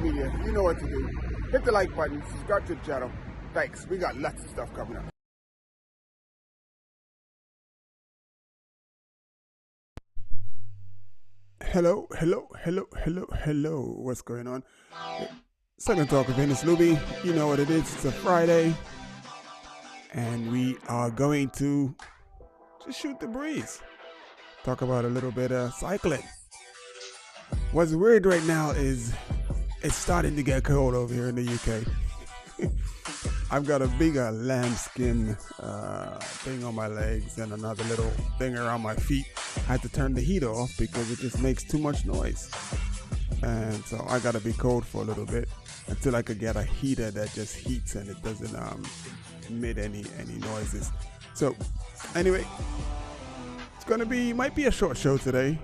Media. You know what to do. Hit the like button, subscribe to the channel. Thanks. We got lots of stuff coming up. Hello. What's going on? Second talk of Venus Luby. You know what it is. It's a Friday. And we are going to just shoot the breeze. Talk about a little bit of cycling. What's weird right now is it's starting to get cold over here in the UK. I've got a bigger lambskin thing on my legs and another little thing around my feet. I had to turn the heater off because it just makes too much noise. And so I gotta be cold for a little bit until I could get a heater that just heats and it doesn't emit any noises. So anyway, it's gonna might be a short show today.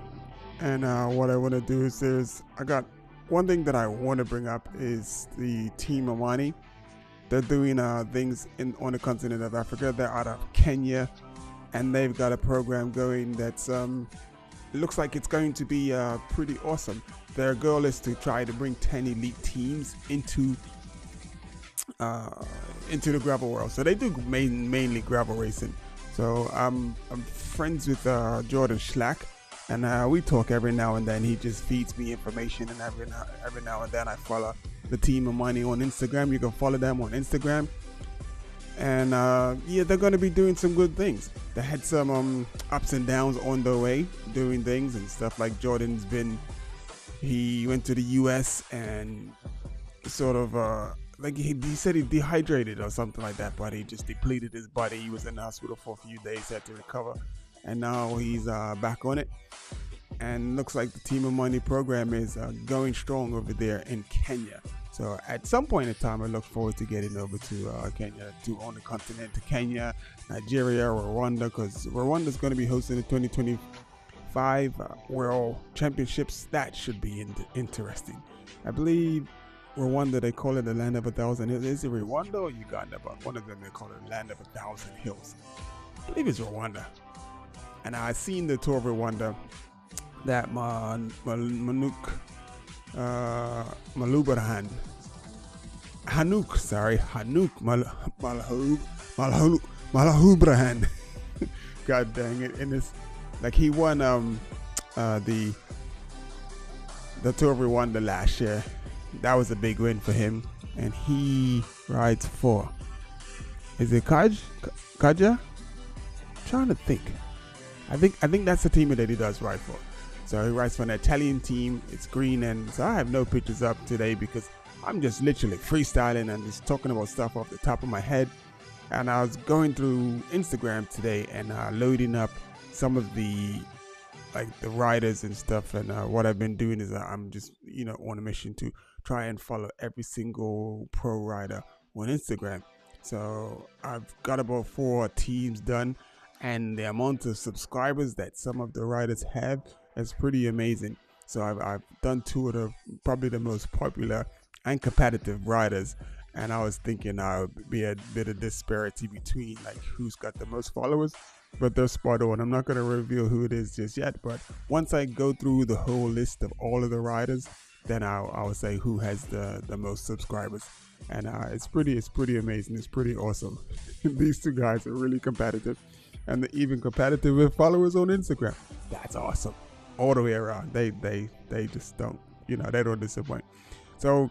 And what I want to do is I got one thing that I want to bring up is the Team Amani. They're doing things on the continent of Africa. They're out of Kenya, and they've got a program going that's looks like it's going to be pretty awesome. Their goal is to try to bring 10 elite teams into the gravel world. So they do mainly gravel racing. So I'm friends with Jordan Schlack. And we talk every now and then. He just feeds me information, and every now and then I follow the Team Amani on Instagram. You can follow them on Instagram. And yeah, they're going to be doing some good things. They had some ups and downs on the way, doing things and stuff. Like he went to the US and sort of like he said he dehydrated or something like that, but he just depleted his body. He was in the hospital for a few days, had to recover. And now he's back on it, and looks like the Team Amani program is going strong over there in Kenya. So at some point in time, I look forward to getting over to Kenya, to on the continent, to Kenya, Nigeria, Rwanda, because Rwanda is going to be hosting the 2025 World Championships. That should be interesting. I believe Rwanda, they call it the land of 1,000 hills. Is it Rwanda or Uganda? But one of them, they call it the land of 1,000 hills. I believe it's Rwanda. And I've seen the tour of Rwanda that Hanuk Malahubrahan. God dang it. And it's like he won the tour of Rwanda last year. That was a big win for him. And he rides for, is it Kaja? I'm trying to think. I think that's the team that he does ride for. So he rides for an Italian team. It's green, and so I have no pictures up today because I'm just literally freestyling and just talking about stuff off the top of my head. And I was going through Instagram today and loading up some of the riders and stuff. And what I've been doing is I'm just on a mission to try and follow every single pro rider on Instagram. So I've got about 4 teams done. And the amount of subscribers that some of the riders have is pretty amazing. So I've done 2 of probably the most popular and competitive riders. And I was thinking would be a bit of disparity between like who's got the most followers. But they're spot on. I'm not going to reveal who it is just yet. But once I go through the whole list of all of the riders, then I'll say who has the most subscribers. And it's pretty amazing. It's pretty awesome. These 2 guys are really competitive. And they're even competitive with followers on Instagram. That's awesome. All the way around. They just don't, they don't disappoint. So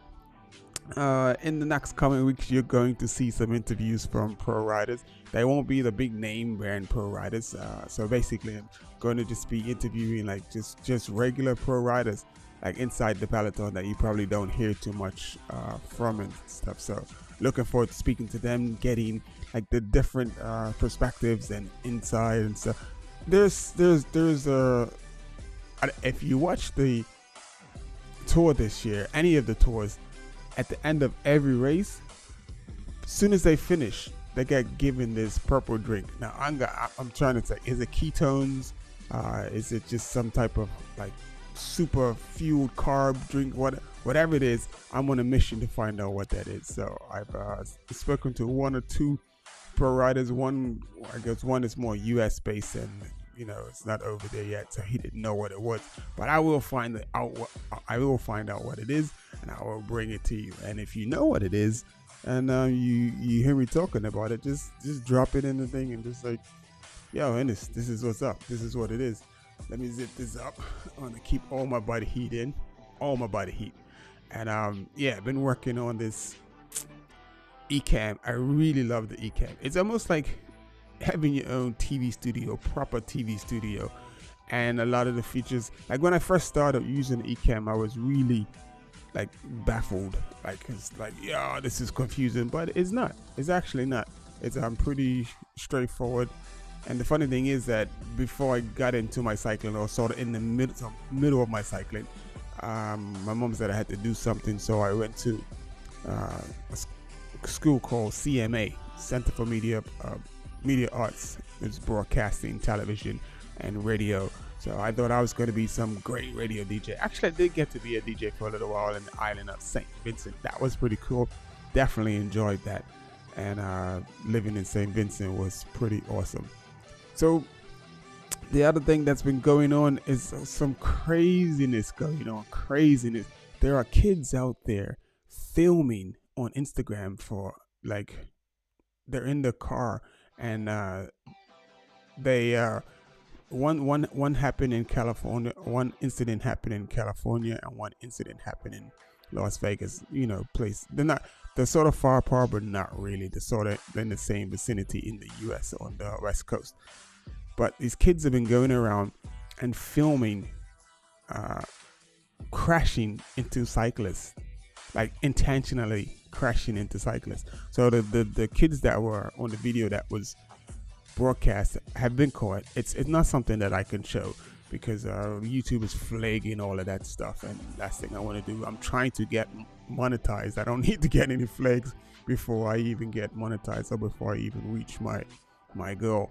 in the next coming weeks, you're going to see some interviews from pro riders. They won't be the big name brand pro riders. So basically, I'm going to just be interviewing like just regular pro riders, like inside the peloton that you probably don't hear too much from and stuff. So looking forward to speaking to them, getting like the different perspectives and insight and stuff. There's if you watch the tour this year, any of the tours, at the end of every race, as soon as they finish, they get given this purple drink. Now I'm trying to say, is it ketones? Is it just some type of like super fueled carb drink? Whatever it is, I'm on a mission to find out what that is. So I've spoken to 1 or 2 pro riders. One is more US based, and it's not over there yet, so he didn't know what it was. But I will find out. I will find out what it is, and I will bring it to you. And if you know what it is, and you hear me talking about it, just drop it in the thing and just like, yo, Ennis, this is what's up. This is what it is. Let me zip this up. I want to keep all my body heat in, all my body heat. And I've been working on this Ecamm. I really love the Ecamm. It's almost like having your own TV studio, proper TV studio. And a lot of the features, like when I first started using Ecamm, I was really like baffled. Like, it's like, yeah, this is confusing, but it's not. It's actually not. It's pretty straightforward. And the funny thing is that before I got into my cycling, or sort of in the middle of my cycling, my mom said I had to do something, so I went to a school called CMA, Center for Media Arts. It's broadcasting, television, and radio. So I thought I was going to be some great radio DJ. Actually, I did get to be a DJ for a little while in the island of St. Vincent. That was pretty cool. Definitely enjoyed that. And living in St. Vincent was pretty awesome. So the other thing that's been going on is some craziness going on. Craziness. There are kids out there filming on Instagram for, like, they're in the car, and they one happened in California. One incident happened in California, and one incident happened in Las Vegas. Place. They're sort of far apart, but not really. They're sort of in the same vicinity in the U.S. on the West Coast. But these kids have been going around and filming crashing into cyclists, like intentionally crashing into cyclists. So the kids that were on the video that was broadcast have been caught. It's not something that I can show because YouTube is flagging all of that stuff. And last thing I want to do, I'm trying to get monetized. I don't need to get any flags before I even get monetized, or before I even reach my goal.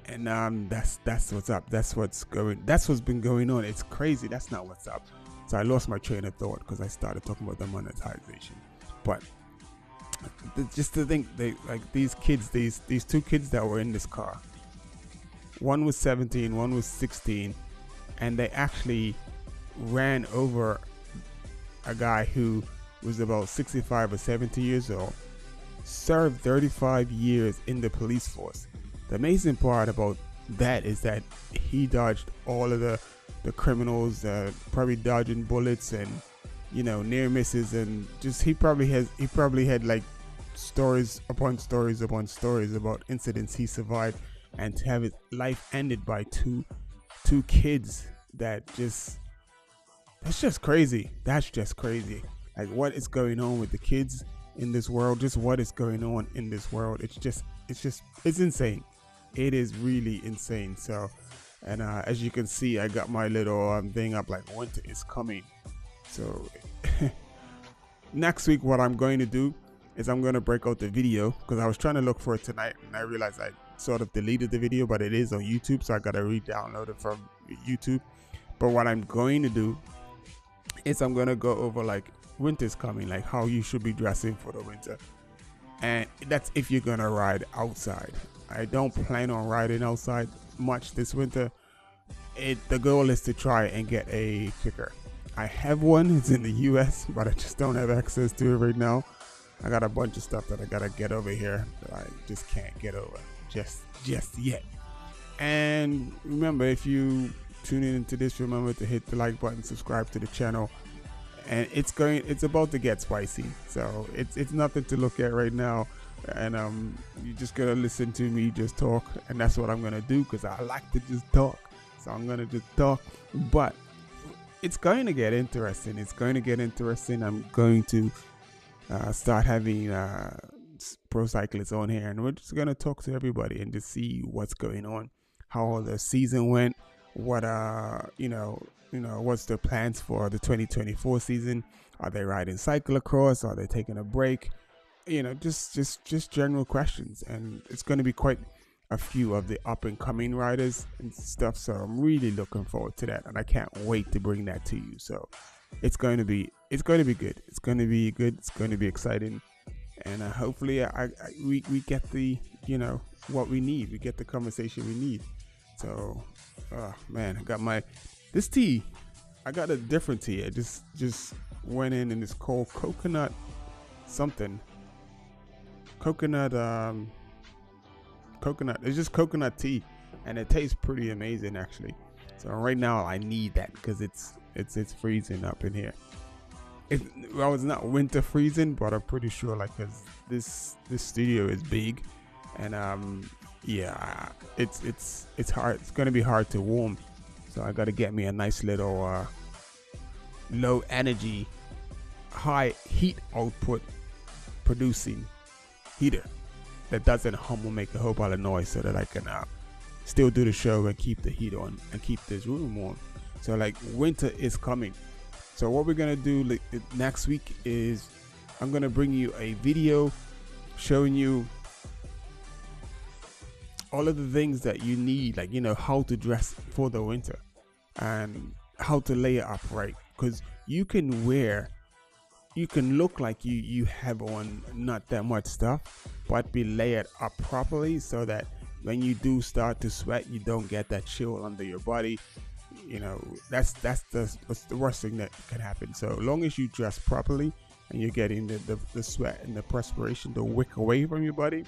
And that's what's up. That's what's been going on. It's crazy. That's not what's up. So I lost my train of thought because I started talking about the monetization. But just to think, these kids, these two kids that were in this car, one was 17, one was 16, and they actually ran over a guy who was about 65 or 70 years old, served 35 years in the police force. The amazing part about that is that he dodged all of the criminals, probably dodging bullets and near misses, and just he probably had like stories upon stories upon stories about incidents he survived, and to have his life ended by two kids, that's just crazy. That's just crazy. Like, what is going on with the kids in this world? Just what is going on in this world? It's insane. It is really insane. So, and as you can see, I got my little thing up, like winter is coming. So next week, what I'm going to do is I'm going to break out the video, because I was trying to look for it tonight, and I realized I sort of deleted the video, but it is on YouTube, so I got to re-download it from YouTube. But what I'm going to do is I'm going to go over, like, winter's coming, like how you should be dressing for the winter. And that's if you're going to ride outside. I don't plan on riding outside much this winter. The goal is to try and get a kicker. I have one. It's in the US, but I just don't have access to it right now. I got a bunch of stuff that I gotta get over here that I just can't get over just yet. And remember, if you tune in into this, remember to hit the like button, subscribe to the channel. And it's about to get spicy, so it's nothing to look at right now. And you're just gonna listen to me just talk, and that's what I'm gonna do, because I like to just talk. So I'm gonna just talk, but it's going to get interesting. I'm going to start having pro cyclists on here, and we're just gonna talk to everybody and just see what's going on, how the season went, what what's their plans for the 2024 season. Are they riding cyclocross? Are they taking a break? Just general questions. And it's going to be quite a few of the up and coming riders and stuff. So I'm really looking forward to that, and I can't wait to bring that to you. So it's going to be good. It's going to be good. It's going to be exciting. And hopefully we get the, what we need. We get the conversation we need. So, oh man, I got this tea. I got a different tea. I just went in it's called coconut something. Coconut coconut. It's just coconut tea, and it tastes pretty amazing actually. So right now I need that because it's freezing up in here. Well, it's not winter freezing, but I'm pretty sure like cause this studio is big, and yeah, it's hard. It's gonna be hard to warm, so I gotta get me a nice little low energy, high heat output producing heater that doesn't hum or make a whole lot of noise, so that I can still do the show and keep the heat on and keep this room warm. So like winter is coming. So what we're gonna do next week is I'm gonna bring you a video showing you all of the things that you need, like how to dress for the winter and how to lay it up right, because you can look like you have on not that much stuff, but be layered up properly so that when you do start to sweat, you don't get that chill under your body. That's the worst thing that can happen. So long as you dress properly and you're getting the sweat and the perspiration to wick away from your body,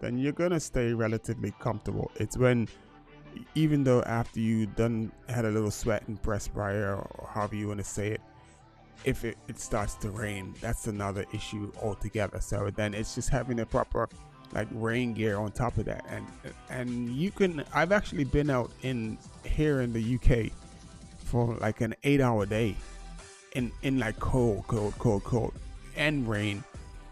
then you're gonna stay relatively comfortable. It's when, even though after you done had a little sweat and perspire, or however you want to say it, if it starts to rain, that's another issue altogether. So then it's just having a proper like rain gear on top of that, and I've actually been out here in the UK for like an 8-hour day in like cold and rain,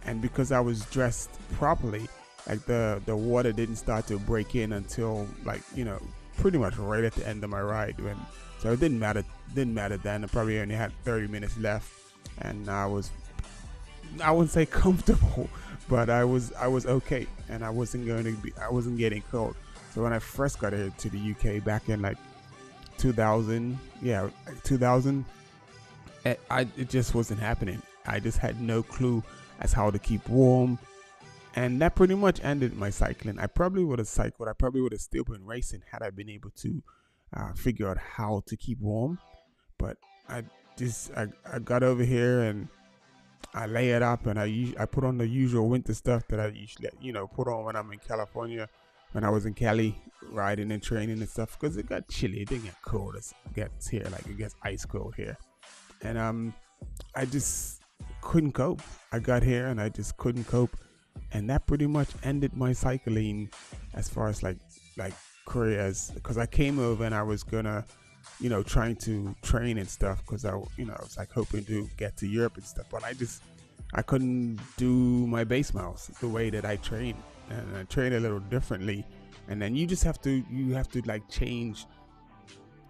and because I was dressed properly, like the water didn't start to break in until like pretty much right at the end of my ride. So it didn't matter then. I probably only had 30 minutes left, and I wouldn't say comfortable, but I was okay, and I wasn't getting cold. So when I first got here to the UK back in like 2000, it just wasn't happening. I just had no clue as how to keep warm, and that pretty much ended my cycling. I probably would have cycled. I probably would have still been racing had I been able to figure out how to keep warm. But I got over here and I lay it up, and I put on the usual winter stuff that I usually put on when I'm in California, when I was in Cali riding and training and stuff, because it got chilly. It didn't get cold as it gets here. Like it gets ice cold here, and I just couldn't cope. I got here and I just couldn't cope, and that pretty much ended my cycling as far as like careers, because I came over and I was gonna trying to train and stuff, because I was like hoping to get to Europe and stuff, but I couldn't do my base miles the way that I train, and I train a little differently, and then you have to like change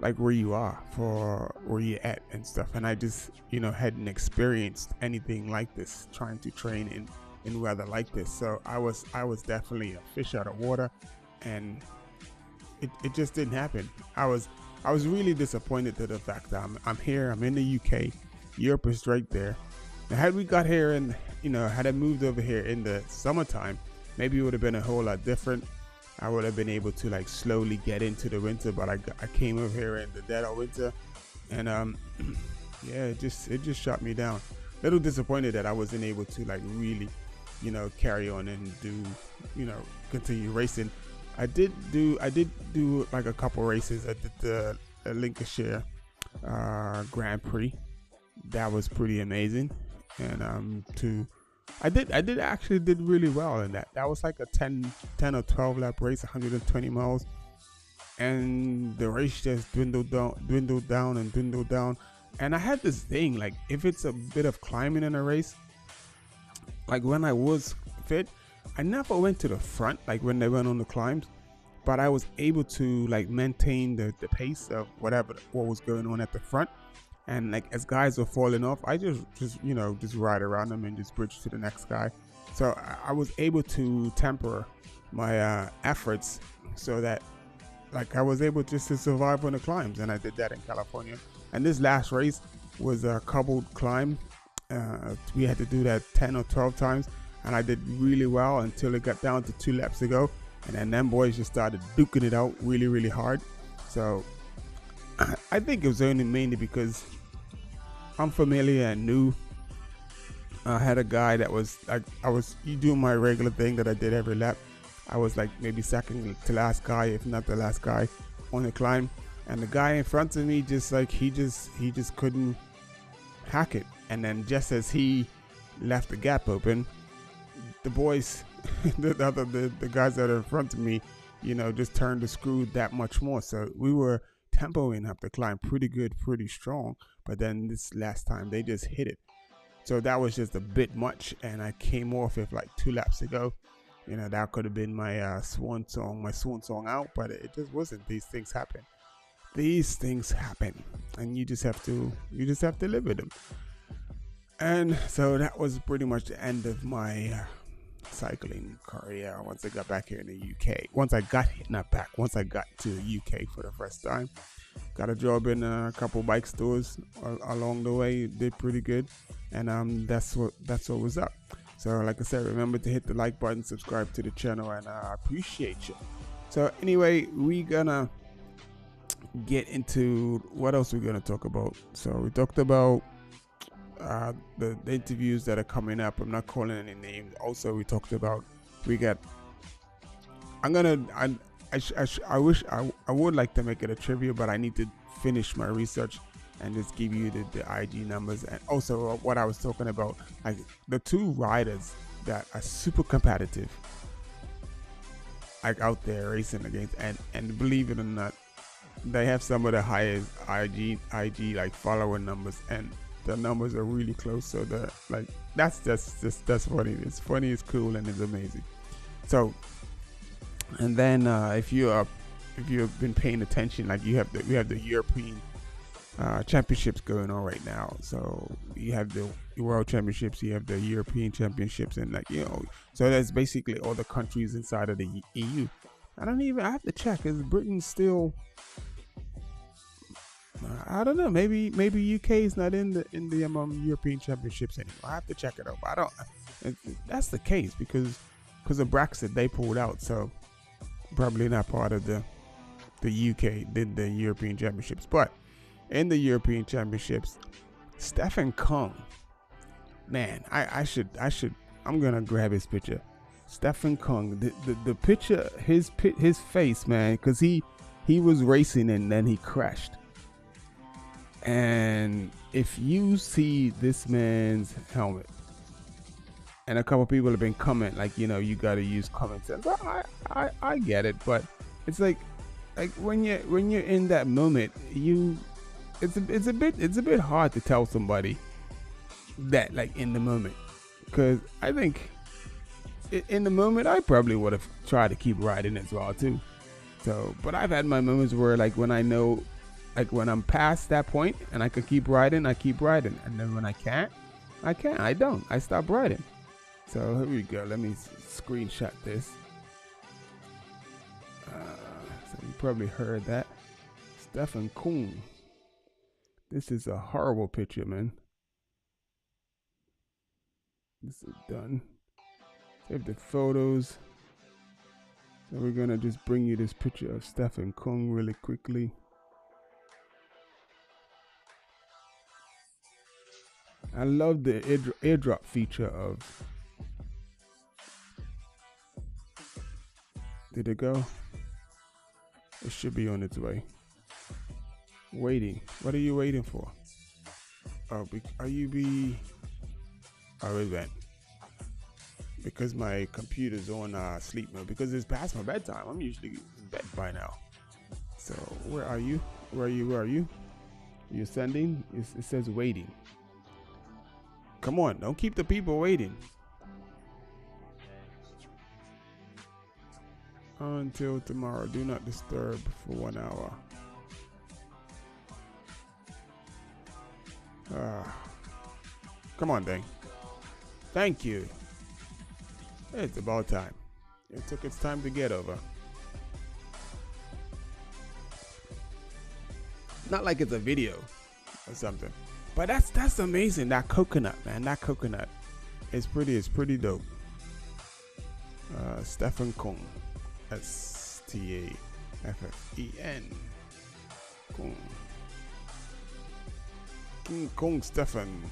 like where you are for where you're at and stuff, and I just hadn't experienced anything like this, trying to train in weather like this. So I was definitely a fish out of water, and it just didn't happen. I was really disappointed to the fact that I'm here, I'm in the UK, Europe is right there. Now, had we got here and had I moved over here in the summertime, maybe it would have been a whole lot different. I would have been able to like slowly get into the winter, but I came over here in the dead of winter, and yeah, it just shot me down. A little disappointed that I wasn't able to like really carry on and do continue racing. I did do like a couple races. I did the Lincolnshire Grand Prix. That was pretty amazing, and I did really well in that. That was like a 10 or 12 lap race, 120 miles, and the race just dwindled down. And I had this thing, like if it's a bit of climbing in a race, like when I was fit, I never went to the front, like when they went on the climbs, but I was able to like maintain the pace of what was going on at the front. And like as guys were falling off, I just ride around them and just bridge to the next guy. So I was able to temper my efforts so that like I was able just to survive on the climbs, and I did that in California. And this last race was a cobbled climb. We had to do that 10 or 12 times, and I did really well until it got down to 2 laps to go. and then them boys just started duking it out really, really hard. So I think it was only mainly because I'm familiar and new. I had a guy that was like, you doing my regular thing that I did every lap. I was like maybe second to last guy, if not the last guy on the climb. And the guy in front of me just like, he just couldn't hack it. And then just as he left the gap open, the boys, the guys that are in front of me, you know, just turned the screw that much more. So we were tempoing up the climb pretty good, pretty strong. But then this last time they just hit it. So that was just a bit much, and I came off it like 2 laps ago. You know, that could have been my swan song out, but it just wasn't. These things happen. These things happen, and you just have to live with them. And so that was pretty much the end of my cycling career. Once I got back here in the UK, once I got to the UK for the first time. Got a job in a couple bike stores along the way. Did pretty good, and that's what was up. So like I said, remember to hit the like button, subscribe to the channel, and I appreciate you. So anyway, we gonna get into what else we're gonna talk about. So we talked about the interviews that are coming up. I'm not calling any names. Also, we talked about I would like to make it a trivia, but I need to finish my research and just give you the IG numbers. And also what I was talking about, like the 2 riders that are super competitive, like out there racing against, and believe it or not, they have some of the highest IG like follower numbers, and the numbers are really close. So that's funny. It's funny, it's cool, and it's amazing. So, and then if you've been paying attention, like we have the European championships going on right now. So you have the World Championships, you have the European Championships, and like, you know, so that's basically all the countries inside of the EU. I have to check, is Britain still, I don't know, maybe UK is not in the European Championships anymore. I have to check it out. But I don't, that's the case because of Brexit, they pulled out, so probably not part of the UK did the European Championships. But in the European Championships, Stefan Kung, man, I'm gonna grab his picture. Stefan Kung, the picture, his face, man, because he was racing and then he crashed. And if you see this man's helmet, and a couple people have been commenting, like, you know, you got to use common sense. I get it, but it's like when you're in that moment, it's a bit hard to tell somebody that, like, in the moment, because I think in the moment I probably would have tried to keep riding as well too. So, but I've had my moments where, like, when I know, like, when I'm past that point and I could keep riding, I keep riding, and then when I can't, I don't. I stop riding. So here we go. Let me screenshot this. So you probably heard that. Stefan Kung. This is a horrible picture, man. This is done. Save the photos. So we're gonna just bring you this picture of Stefan Kung really quickly. I love the airdrop feature of. Did it go? It should be on its way. Waiting. What are you waiting for? Oh, oh, it went. Because my computer's on sleep mode. Because it's past my bedtime. I'm usually in bed by now. So where are you? Where are you? You're sending? It says waiting. Come on, don't keep the people waiting. Until tomorrow, do not disturb for 1 hour. Come on, dang. Thank you. It's about time. It took its time to get over. Not like it's a video or something. But that's amazing. That coconut, man. That coconut is pretty dope. Stefan Kung. Staffen. Kung. King Kong Stefan.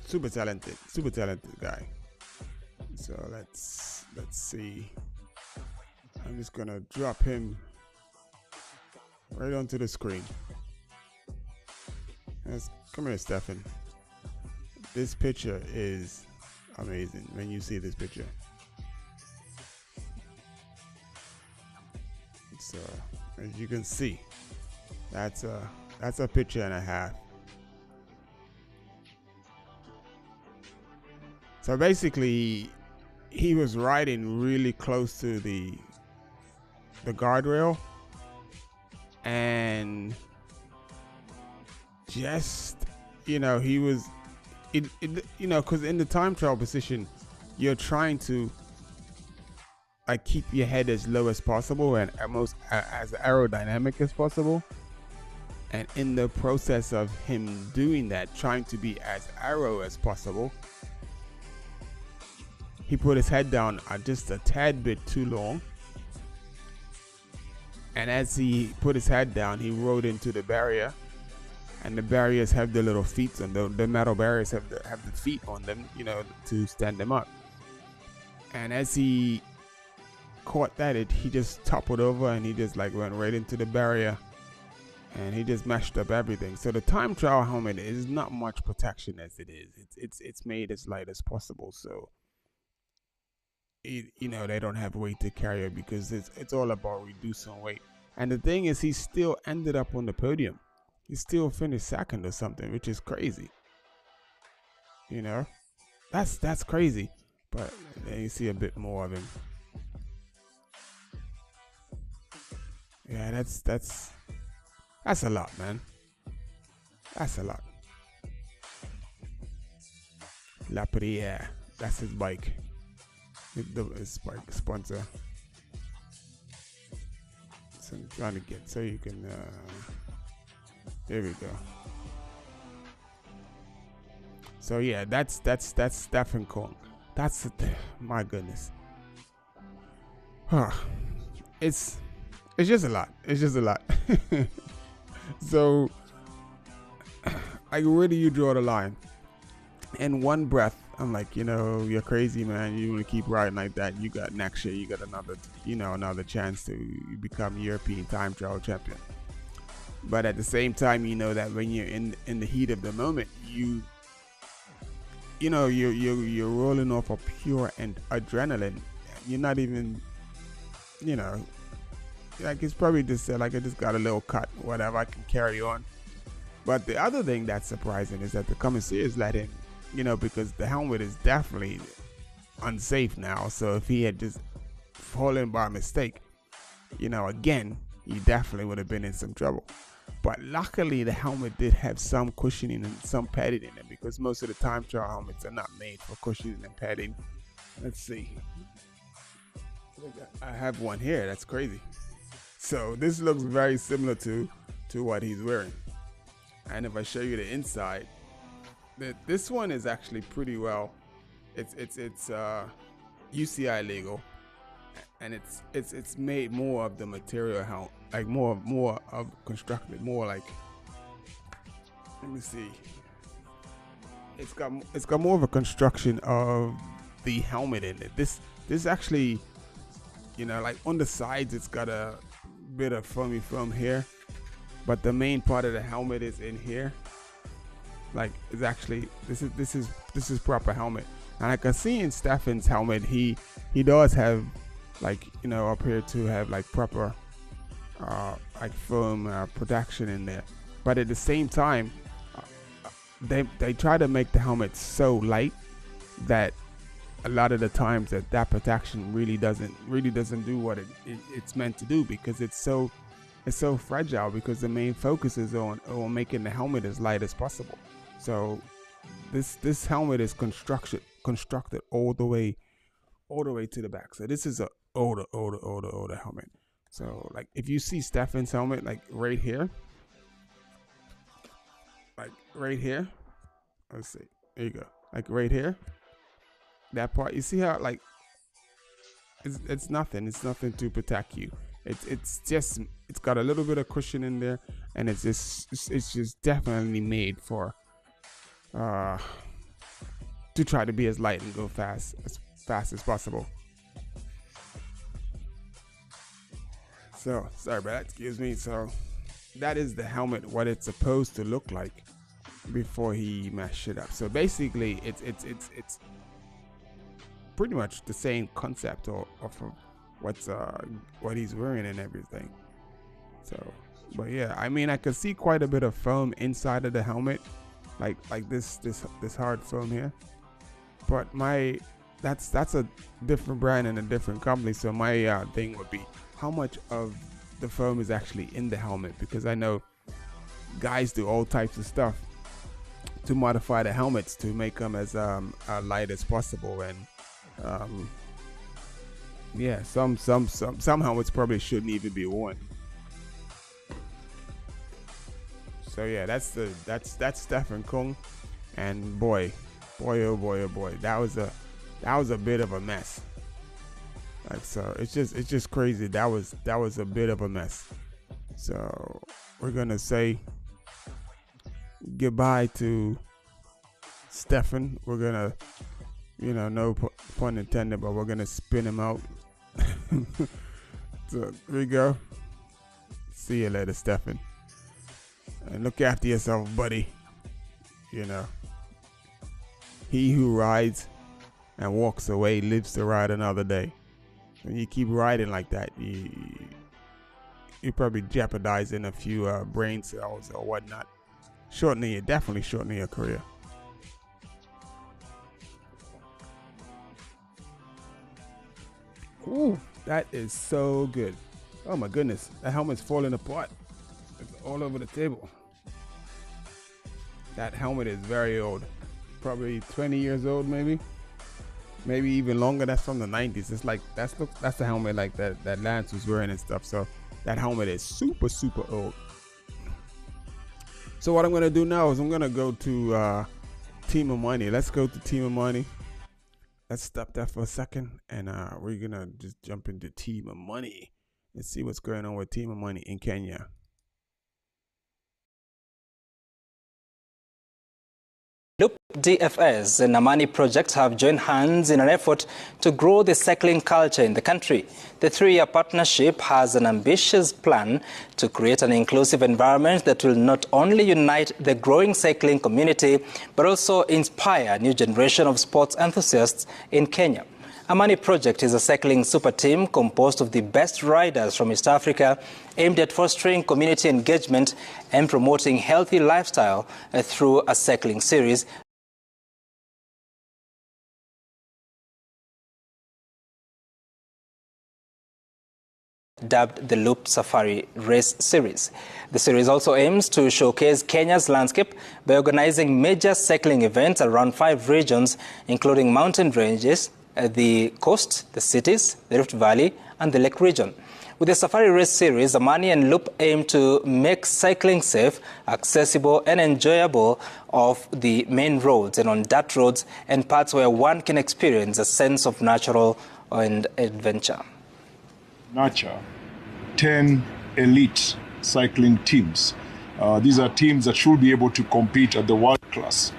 Super talented guy. So let's see. I'm just gonna drop him right onto the screen. Come here, Stefan. This picture is amazing when you see this picture. So as you can see, that's a picture and a half. So basically, he was riding really close to the guardrail, and just he was because in the time trial position, you're trying to like keep your head as low as possible and as aerodynamic as possible. And in the process of him doing that, trying to be as aero as possible, he put his head down just a tad bit too long. And as he put his head down, he rode into the barrier. And the barriers have the little feet on them. The metal barriers have the feet on them, to stand them up. And as he caught that, he just toppled over and he just like went right into the barrier. And he just mashed up everything. So the time trial helmet is not much protection as it is. It's made as light as possible. So they don't have weight to carry it because it's all about reducing weight. And the thing is, he still ended up on the podium. He still finished second or something, which is crazy. That's crazy. But then you see a bit more of him. Yeah, that's a lot, man. That's a lot. La Prière, that's his bike. His bike sponsor. So I'm trying to get so you can. There we go. So yeah, that's Stefan Kong. That's my goodness. It's just a lot. It's just a lot. So, like, where do you draw the line? In one breath, I'm like, you're crazy, man. You want to keep riding like that? You got next year. You got another chance to become European time trial champion. But at the same time, you know that when you're in the heat of the moment, you're rolling off of pure and adrenaline. You're not even, like it's probably just like I just got a little cut, whatever, I can carry on. But the other thing that's surprising is that the commissaires let him, because the helmet is definitely unsafe now. So if he had just fallen by mistake, again, he definitely would have been in some trouble. But luckily, the helmet did have some cushioning and some padding in it, because most of the time trial helmets are not made for cushioning and padding. Let's see. I have one here. That's crazy. So this looks very similar to what he's wearing. And if I show you the inside, this one is actually pretty well. It's UCI legal, and it's made more of the material helmet, like more of constructed, more like. Let me see. It's got more of a construction of the helmet in it. This actually, like on the sides, it's got a bit of foamy foam here, but the main part of the helmet is in here. Like, it's actually this is proper helmet. And I can see in Stefan's helmet, he does have, like, up here to have like proper like foam protection in there. But at the same time, they try to make the helmet so light that a lot of the times that protection really doesn't do what it's meant to do, because it's so fragile, because the main focus is on making the helmet as light as possible. So this helmet is constructed all the way to the back. So this is a older helmet. So like if you see Stefan's helmet, like right here, let's see, there you go, like right here, that part, you see how like it's nothing. It's nothing to protect you. It's just it's got a little bit of cushion in there, and it's just definitely made for to try to be as light and go fast as possible. So sorry about that. Excuse me. So that is the helmet, what it's supposed to look like before he mashed it up. So basically, it's pretty much the same concept of what he's wearing and everything. So, but yeah, I mean, I could see quite a bit of foam inside of the helmet, like this hard foam here. But that's a different brand and a different company. So my thing would be how much of the foam is actually in the helmet, because I know guys do all types of stuff to modify the helmets to make them as light as possible, and yeah, some helmets probably shouldn't even be worn. So yeah, that's Stephen Kung, and boy, oh boy, that was a bit of a mess. Like, so it's just crazy. That was a bit of a mess. So we're gonna say goodbye to Stefan. We're gonna, no pun intended, but we're gonna spin him out. So here we go. See you later, Stefan. And look after yourself, buddy. He who rides and walks away lives to ride another day. When you keep riding like that, you're probably jeopardizing a few brain cells or whatnot. Definitely shortening your career. Ooh, that is so good. Oh my goodness, that helmet's falling apart. It's all over the table. That helmet is very old. Probably 20 years old, maybe even longer. That's from the 90s. It's like that's the helmet like that Lance was wearing and stuff. So that helmet is super old. So what I'm gonna do now is I'm gonna go to Team Imani. Let's go to Team Imani. Let's stop that for a second, and we're gonna just jump into Team Imani and see what's going on with Team Imani in Kenya. Loop DFS and Amani Project have joined hands in an effort to grow the cycling culture in the country. The three-year partnership has an ambitious plan to create an inclusive environment that will not only unite the growing cycling community, but also inspire a new generation of sports enthusiasts in Kenya. Amani Project is a cycling super team composed of the best riders from East Africa, aimed at fostering community engagement and promoting healthy lifestyle through a cycling series. Dubbed the Loop Safari Race Series. The series also aims to showcase Kenya's landscape by organizing major cycling events around 5 regions, including mountain ranges, the coast, the cities, the Rift Valley, and the Lake region. With the Safari Race Series, Amani and Loop aim to make cycling safe, accessible, and enjoyable off the main roads and on dirt roads and parts where one can experience a sense of natural and adventure. Nurture 10 elite cycling teams. These are teams that should be able to compete at the world class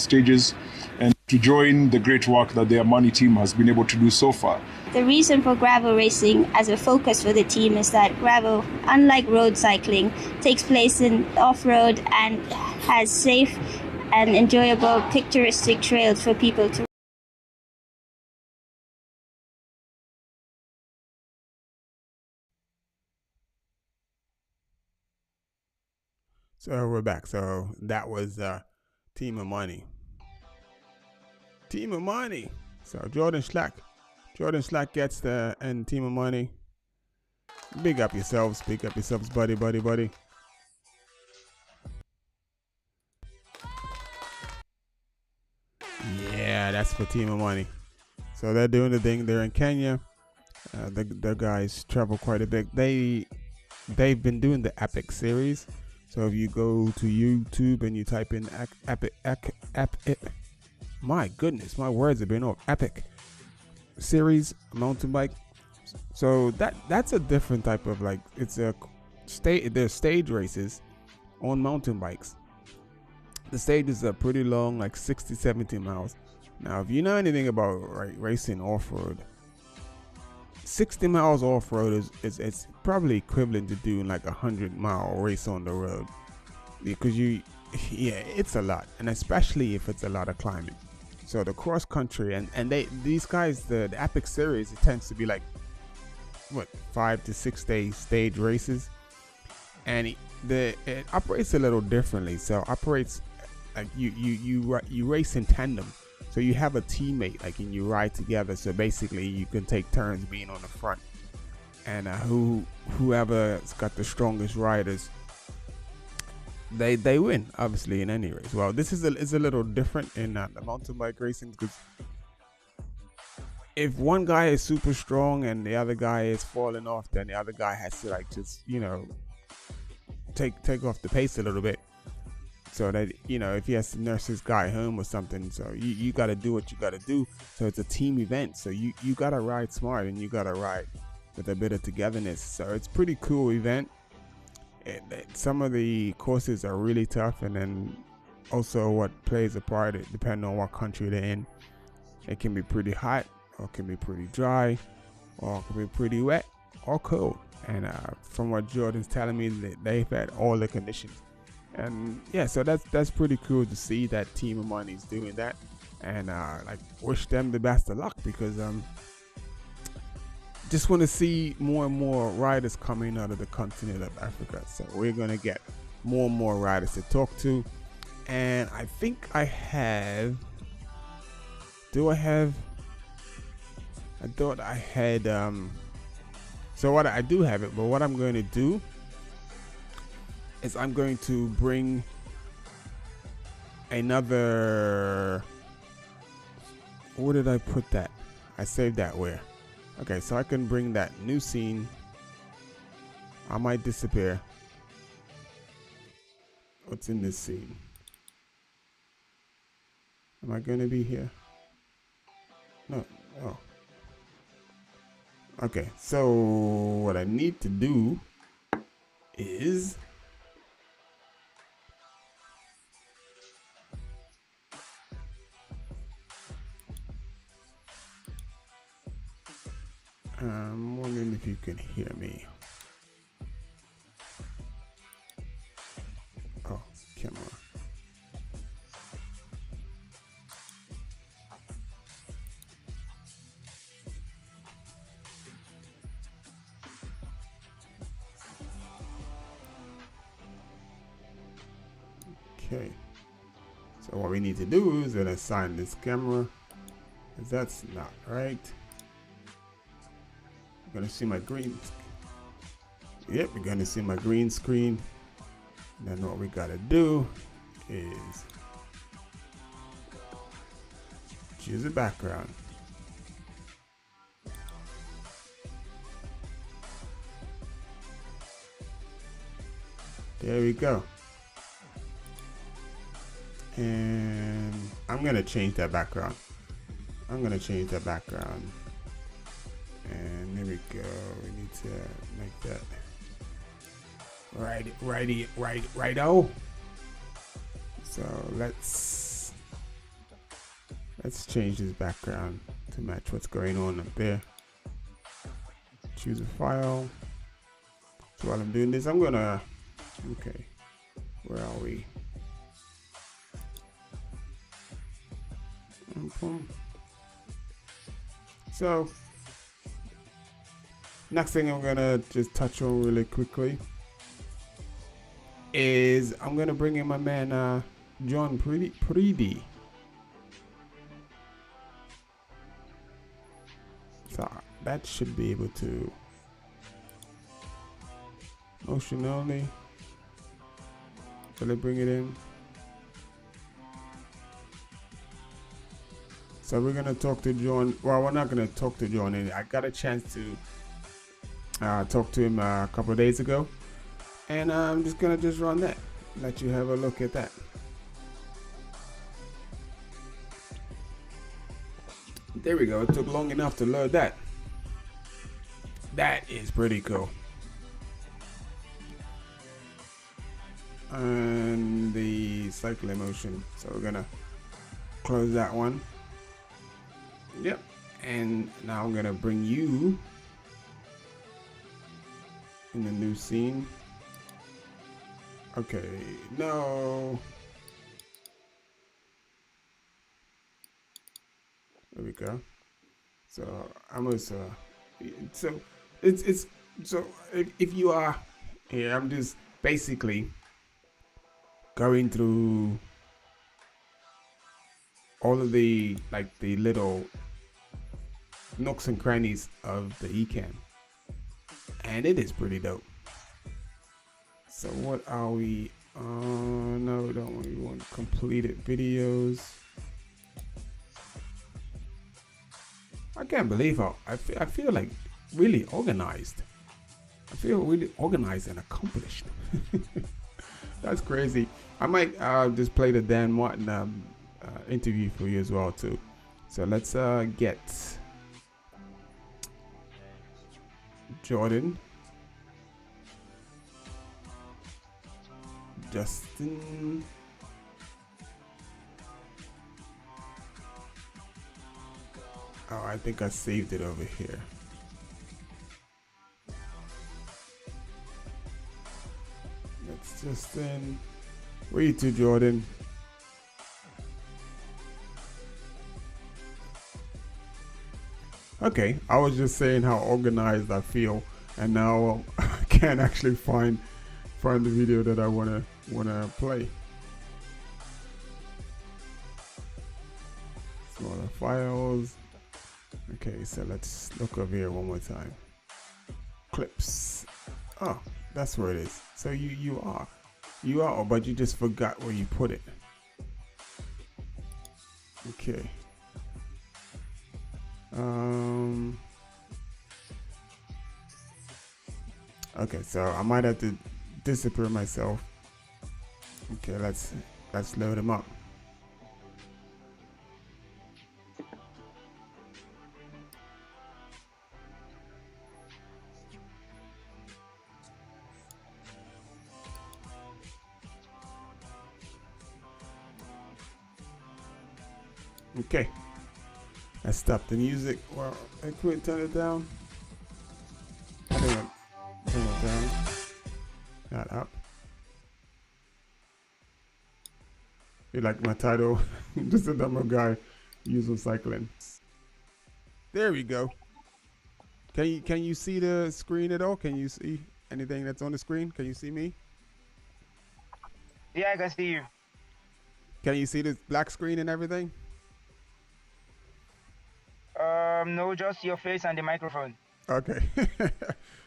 stages, and to join the great work that the Amani team has been able to do so far. The reason for gravel racing as a focus for the team is that gravel, unlike road cycling, takes place in off-road and has safe and enjoyable picturesque trails for people to. So we're back. So that was Team Imani. Team Imani. So Jordan Slack gets the and Team Imani. Big up yourselves, buddy. Yeah, that's for Team Imani. So they're doing the thing. They're in Kenya. The guys travel quite a bit. They've been doing the Epic series. So if you go to YouTube and you type in Epic, my goodness, my words have been off. Epic. series mountain bike. So that's a different type of, like, it's a there's stage races on mountain bikes. The stages are pretty long, like 60-70 miles. Now, if you know anything about racing off-road, 60 miles off-road is it's probably equivalent to doing like 100-mile race on the road, because it's a lot, and especially if it's a lot of climbing. So the cross country and these guys, the Epic series, it tends to be like 5 to 6 day stage races, and it operates a little differently. So it operates like you race in tandem. So you have a teammate, like, and you ride together. So basically, you can take turns being on the front, and whoever's got the strongest riders, they win. Obviously, in any race. Well, this is a little different in the mountain bike racing, because if one guy is super strong and the other guy is falling off, then the other guy has to, like, just take off the pace a little bit. So that, if he has to nurse his guy home or something, so you got to do what you got to do. So it's a team event. So you got to ride smart, and you got to ride with a bit of togetherness. So it's pretty cool event. Some of the courses are really tough, and then also what plays a part, depending on what country they're in. It can be pretty hot, or it can be pretty dry, or it can be pretty wet or cold. And from what Jordan's telling me, they've had all the conditions. And yeah, so that's pretty cool to see that Team Imani's doing that, and wish them the best of luck, because just want to see more and more riders coming out of the continent of Africa. So we're gonna get more and more riders to talk to, and I think I have. I thought I had. So what I do have it, but what I'm going to do is I'm going to bring another. Where did I put that? I saved that where? Okay, so I can bring that new scene. I might disappear. What's in this scene? Am I going to be here? No. Oh. Okay, so what I need to do is I'm wondering if you can hear me. Oh, camera. Okay. So what we need to do is then assign this camera, because that's not right. Gonna see my green. Yep, we're gonna see my green screen. And then what we gotta do is choose a background. There we go. And I'm gonna change that background. And there we go. We need to make that righto. So let's change this background to match what's going on up there. Choose a file. So while I'm doing this, I'm gonna. Okay, where are we? So. Next thing I'm gonna just touch on really quickly is I'm gonna bring in my man John Preedy. So that should be able to motion only. Will I bring it in? So we're gonna talk to John. Well, we're not gonna talk to John. I got a chance to talked to him a couple of days ago, and I'm just gonna run that, let you have a look at that. There we go. It took long enough to load that. That is pretty cool. And the cycling motion. So we're gonna close that one. Yep. And now I'm gonna bring you in the new scene. Okay, no. There we go. So I'm also so it's so if you are here, I'm just basically going through all of the like the little nooks and crannies of the Ecamm, and it is pretty dope. So what are we? No, we don't want. We want completed videos. I can't believe how I feel like really organized. I feel really organized and accomplished. That's crazy. I might just play the Dan Martin interview for you as well too. So let's get Jordan, Justin, oh, I think I saved it over here. That's Justin. Where you to, Jordan? Okay, I was just saying how organized I feel, and now I can't actually find the video that I wanna play. Smaller files. Okay, so let's look over here one more time. Clips. Oh, that's where it is. So you are, but you just forgot where you put it. Okay. Okay, so I might have to disappear myself. Okay, let's load them up. Okay, let's stop the music. Well, I couldn't turn it down. I think I turn it down, not up. You like my title? Just a dumber guy using cycling. There we go. Can you see the screen at all? Can you see anything that's on the screen? Can you see me? Yeah, I can see you. Can you see the black screen and everything? No, just your face and the microphone. Okay.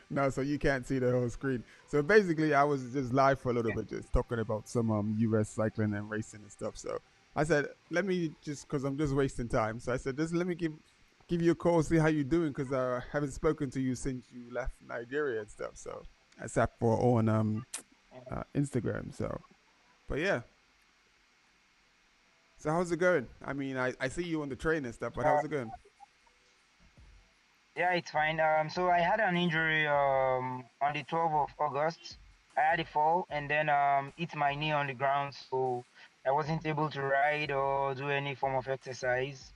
No, so you can't see the whole screen. So basically, I was just live for a little bit, just talking about some U.S. cycling and racing and stuff. So I said, let me just, because I'm just wasting time. So I said, just let me give you a call, see how you're doing, because I haven't spoken to you since you left Nigeria and stuff. So I sat for on Instagram. So, but yeah. So how's it going? I mean, I see you on the train and stuff, but how's it going? Yeah, it's fine. So I had an injury on the 12th of August. I had a fall and then hit my knee on the ground, so I wasn't able to ride or do any form of exercise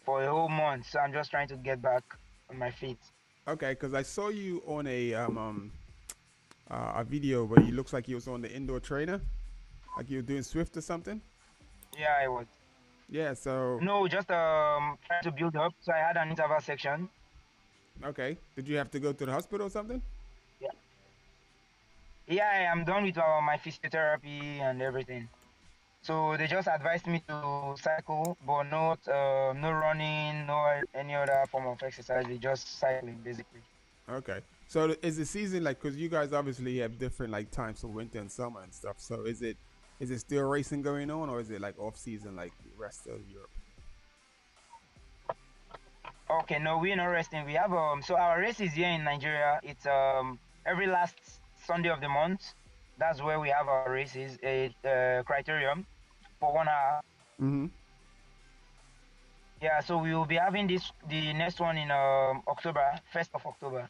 for a whole month. So I'm just trying to get back on my feet. Okay, because I saw you on a video where you looks like you was on the indoor trainer, like you were doing Swift or something. Yeah, I was. Yeah, so No, just trying to build up. So I had an interval section. okay. Did you have to go to the hospital or something? Yeah. Yeah, I'm done with my physiotherapy and everything. So they just advised me to cycle, but not no running, no any other form of exercise. Just cycling, basically. Okay. So is the season like, because you guys obviously have different like times for winter and summer and stuff. So is it still racing going on, or is it like off season like the rest of Europe? Okay, no, we're not resting. We have so our race is here in Nigeria. It's every last Sunday of the month. That's where we have our races. A criterium for 1 hour. Mm-hmm. Yeah, so we will be having the next one in October, 1st of October,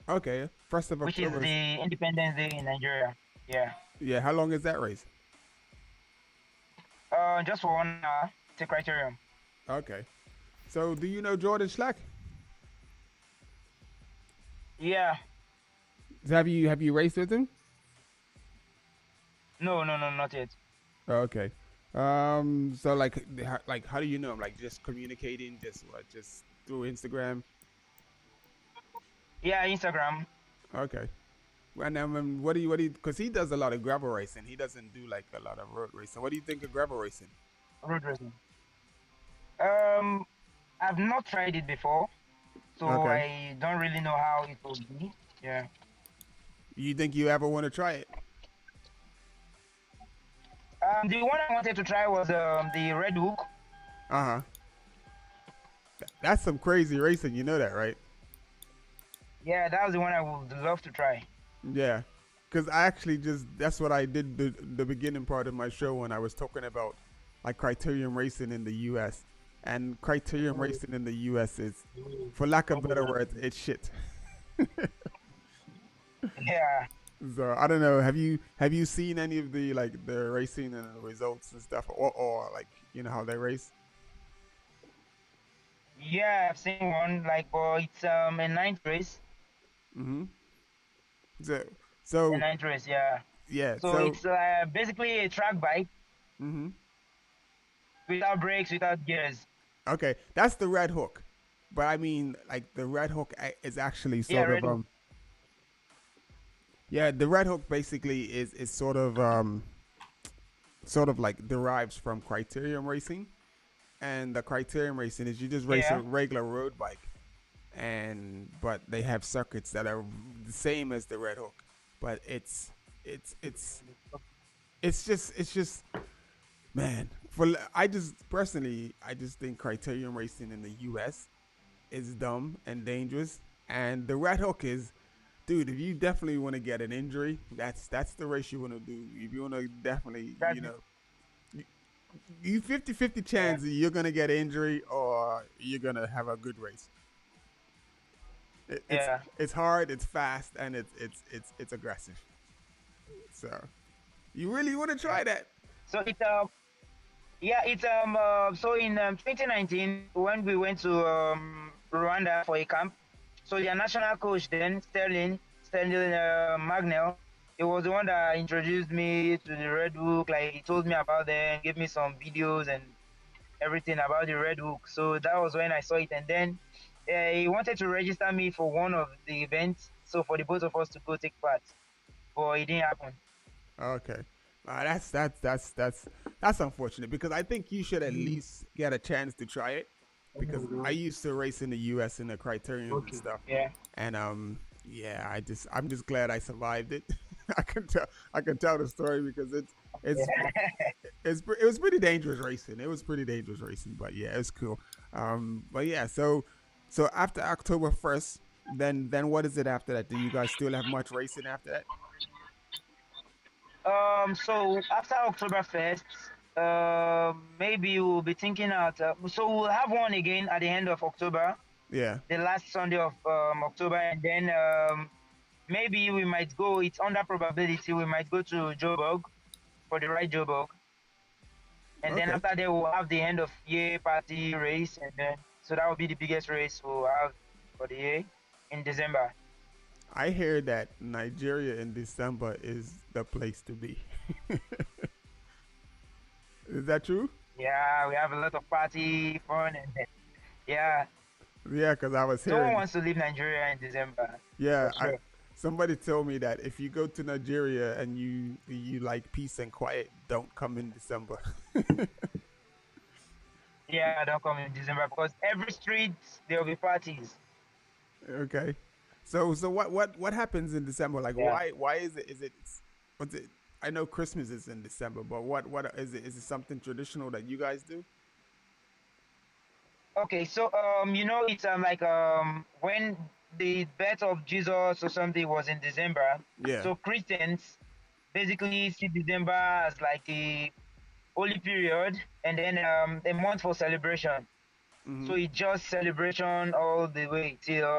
Okay, 1st of which is October. the Independence Day in Nigeria. Yeah. Yeah, how long is that race? Just for 1 hour. It's a criterium. Okay. So do you know Jordan Schlack? Yeah. Have you raced with him? No, not yet. Okay. So like how do you know him? Like just communicating, just what? Just through Instagram? Yeah, Instagram. Okay. And what do you? Because he does a lot of gravel racing. He doesn't do like a lot of road racing. What do you think of gravel racing? Road racing. Um, I've not tried it before, so Okay. I don't really know how it will be. Yeah. You think you ever want to try it? The one I wanted to try was the Red Hook. Uh huh. That's some crazy racing. You know that, right? Yeah, that was the one I would love to try. Yeah. Because I actually that's what I did the beginning part of my show when I was talking about like criterium racing in the US. And criterium racing in the US is, for lack of better words, it's shit. Yeah. So I don't know. Have you seen any of the like the racing and the results and stuff, or like how they race? Yeah, I've seen one it's a ninth race. Mm-hmm. So A so ninth race, yeah. yeah. So So it's basically a track bike mm-hmm. without brakes, without gears. Okay, that's the Red Hook, but I mean like the Red Hook is actually Yeah, sort of Red Hook. yeah, the Red Hook basically is sort of like derives from criterium racing, and the criterium racing is you just race a Yeah, regular road bike, and but they have circuits that are the same as the Red Hook, but it's it's it's just man. I just personally I just think criterium racing in the U.S. is dumb and dangerous, and the Red Hook is, dude. If you definitely want to get an injury, that's the race you want to do. If you want to definitely, that's you 50-50 yeah, chance you're gonna get injury or you're gonna have a good race. It's yeah. it's hard, it's fast, and it's aggressive. So you really want to try that? So so in 2019 when we went to Rwanda for a camp, so their national coach then Sterling Magnell, he was the one that introduced me to the Red Hook. Like he told me about them, gave me some videos and everything about the Red Hook. So that was when I saw it, and then he wanted to register me for one of the events, so for the both of us to go take part, but it didn't happen. Okay. That's unfortunate because I think you should at least get a chance to try it because I used to race in the US in the criterium and stuff. Yeah, And yeah, I'm just glad I survived it. I can tell the story because it's it was pretty dangerous racing. It was pretty dangerous racing, but yeah, it's cool. But yeah, so after October 1st, then what is it after that? Do you guys still have much racing after that? So after Oktoberfest, maybe we'll be thinking out. So we'll have one again at the end of October, Yeah. the last Sunday of October, and then maybe we might go. It's under probability we might go to Joburg for the right Joburg, and then Okay. after that we'll have the end of year party race, and then so that will be the biggest race we'll have for the year in December. I hear that Nigeria in December is the place to be. Is that true? Yeah, we have a lot of party fun, and then, yeah, Yeah, because I was no one hearing. wants to leave Nigeria in December Yeah, for sure. somebody told me that if you go to Nigeria and you like peace and quiet, don't come in December. Yeah, don't come in December because every street there will be parties. Okay. So what happens in December? Like Yeah. why is it what's it? I know Christmas is in December, but what is it? Is it something traditional that you guys do? Okay, so it's when the birth of Jesus or something was in December. Yeah. So Christians basically see December as like a holy period, and then a month for celebration. So it's just celebration all the way till.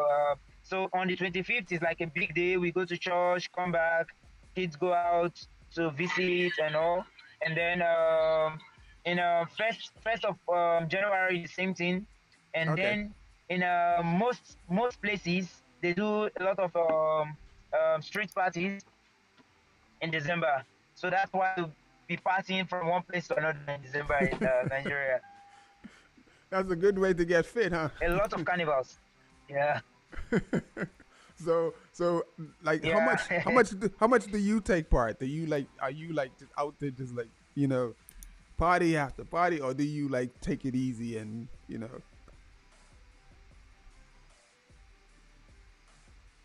So on the 25th is like a big day. We go to church, come back, kids go out to visit and all, and then in first of January the same thing, and Okay. then in most places they do a lot of street parties in December. So that's why we'll be partying from one place to another in December in Nigeria. That's a good way to get fit, huh? A lot of carnivals. Yeah. So like Yeah. how much do you take part? Do you like are you like just out there just like, party after party, or do you like take it easy and,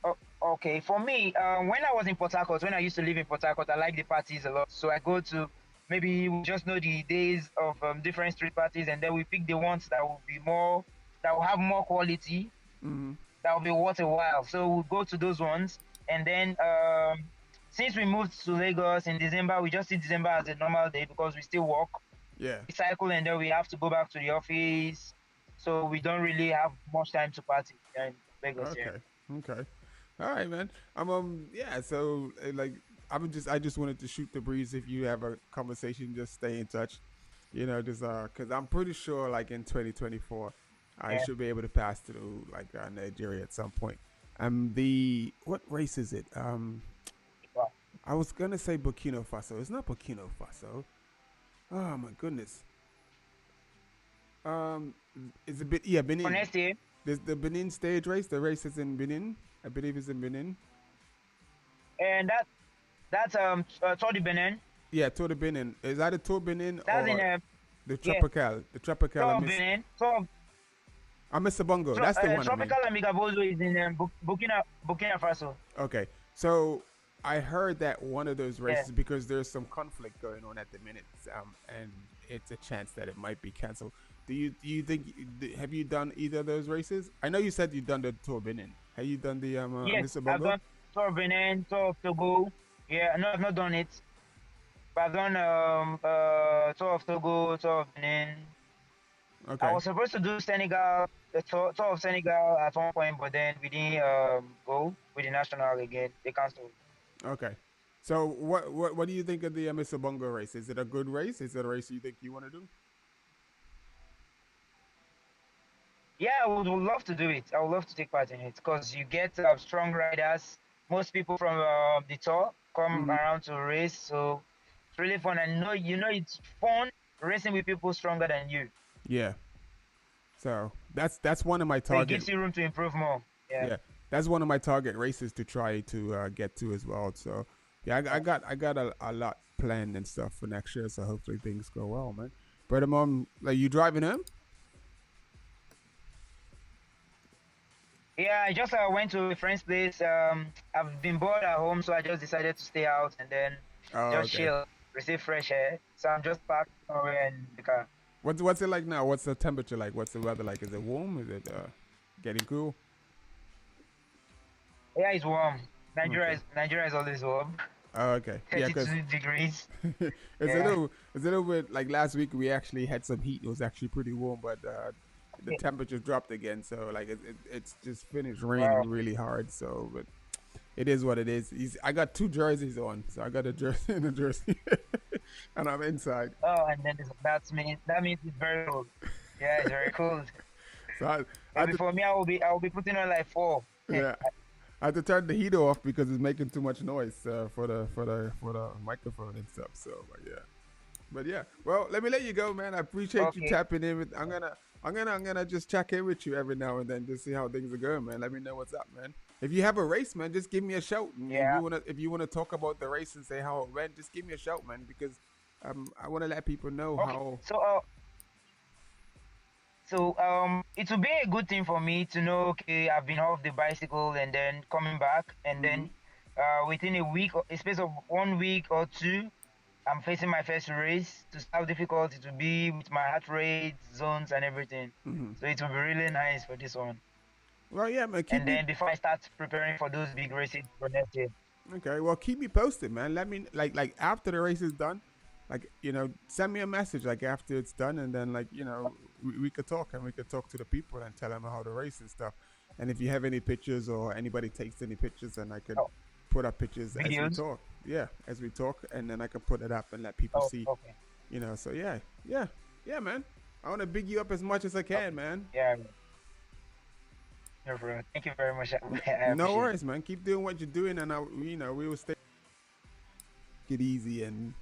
Oh, okay. For me, when I was in Port Harcourt, when I used to live in Port Harcourt, I like the parties a lot. So I go to maybe we just know the days of different street parties, and then we pick the ones that will be more that will have more quality, that will be worth a while. So we'll go to those ones, and then since we moved to Lagos in December, we just see December as a normal day because we still work, yeah. we cycle, and then we have to go back to the office. So we don't really have much time to party here in Lagos. Okay. Yeah. Okay. All right, man. Yeah, so like I just wanted to shoot the breeze. If you have a conversation, just stay in touch. Just cuz I'm pretty sure like in 2024 I Yeah. should be able to pass through like Nigeria at some point. The what race is it? Wow. I was going to say Burkina Faso. It's not Burkina Faso. Oh my goodness. It's a bit For Benin. next year. There's the Benin stage race. The race is in Benin. I believe it's in Benin. And that's Tour du Benin. Yeah, Tour de Benin. Is that a Tour Benin That's in or the yeah, Tropical? The Tropical. Tour of Benin. Tour I miss Bongo. That's the one. I mean. Tropical Amigabozo is in Burkina Faso. Okay, so I heard that one of those races Yeah. because there's some conflict going on at the minute, and it's a chance that it might be canceled. Do you think have you done either of those races? I know you said you've done the Tour Benin. Have you done the Yes, Mr. I've Bongo? done Tour of Benin, Tour of Togo. Yeah, no, I've not done it. But I've done Tour of Togo, Tour of Benin. Okay. I was supposed to do Senegal, the tour of Senegal at one point, but then we didn't go with the national again. They cancelled. Okay. So what do you think of the Mr. Bongo race? Is it a good race? Is it a race you think you want to do? Yeah, I would love to do it. I would love to take part in it because you get strong riders. Most people from the tour come around to race, so it's really fun. And it's fun racing with people stronger than you. Yeah. So that's one of my So it target. gives you room to improve more. Yeah. Yeah, that's one of my target races to try to get to as well. So yeah, I got a lot planned and stuff for next year. So hopefully things go well, man. But like you driving home? Yeah, I just went to a friend's place. I've been bored at home, so I just decided to stay out and then Oh, just okay. chill, receive fresh air. So I'm just parked somewhere in the car. What's it like now? What's the temperature like? What's the weather like? Is it warm? Is it getting cool? Yeah, it's warm. Nigeria Okay. Nigeria is always warm. Oh, okay. Yeah, 'cause 32 degrees. it's Yeah. a little bit like last week we actually had some heat. It was actually pretty warm, but the temperature dropped again. So like it's just finished raining Wow. really hard. So but it is what it is. I got two jerseys on, so I got a jersey and a jersey, and I'm inside. Oh, and then that means it's very cold. Yeah, it's very cold. So I But had to, for me, I will be putting on like 4. yeah, I had to turn the heater off because it's making too much noise for the microphone and stuff. So but yeah. Well, let me let you go, man. I appreciate you Okay. tapping in. I'm gonna just check in with you every now and then to see how things are going, man. Let me know what's up, man. If you have a race, man, just give me a shout. And Yeah. If you wanna talk about the race and say how it went, just give me a shout, man, because I wanna let people know Okay. how. So it will be a good thing for me to know, okay, I've been off the bicycle and then coming back, and then within a space of 1 week or 2, I'm facing my first race to see how difficult it will be with my heart rate, zones, and everything. So it will be really nice for this one. Well, yeah, man. And then before I start preparing for those big races for next year. Okay, well, keep me posted, man. Let me like after the race is done, like, send me a message like after it's done, and then like, we could talk, and we could talk to the people and tell them how to race and stuff. And if you have any pictures or anybody takes any pictures, then I could put up pictures as we Videos? talk. Yeah, as we talk, and then I can put it up and let people see. Okay. So yeah, man. I want to big you up as much as I can, man. Yeah. No, bro. Thank you very much. I No appreciate worries, man. Keep doing what you're doing, and we will stay it easy, and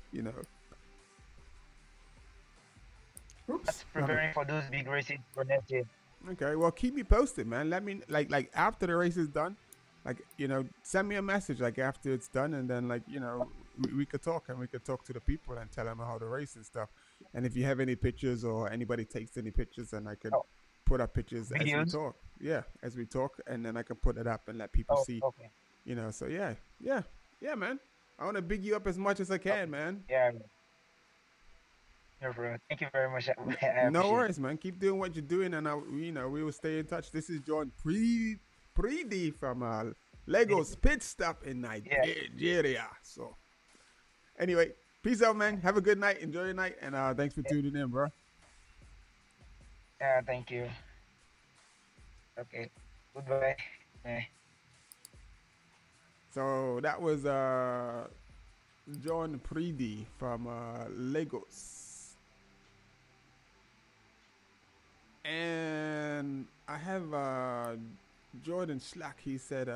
Oops. Preparing for those big races for next year. Okay, well, keep me posted, man. Let me like after the race is done, like send me a message like after it's done, and then like we could talk, and we could talk to the people and tell them how to race and stuff. And if you have any pictures or anybody takes any pictures, then I could put up pictures as we Videos? talk. Yeah, as we talk, and then I can put it up and let people see. Okay. So yeah, man. I want to big you up as much as I can, man. Yeah. No, bro. Thank you very much. I appreciate No worries, man. Keep doing what you're doing, and we will stay in touch. This is John Pridi from Lagos Pit Stop in Nigeria. So, anyway, peace out, man. Have a good night. Enjoy your night, and thanks for tuning in, bro. Yeah, thank you. Okay. Goodbye. Bye. So that was John Pridi from Lagos. And I have Jordan Slack. He said,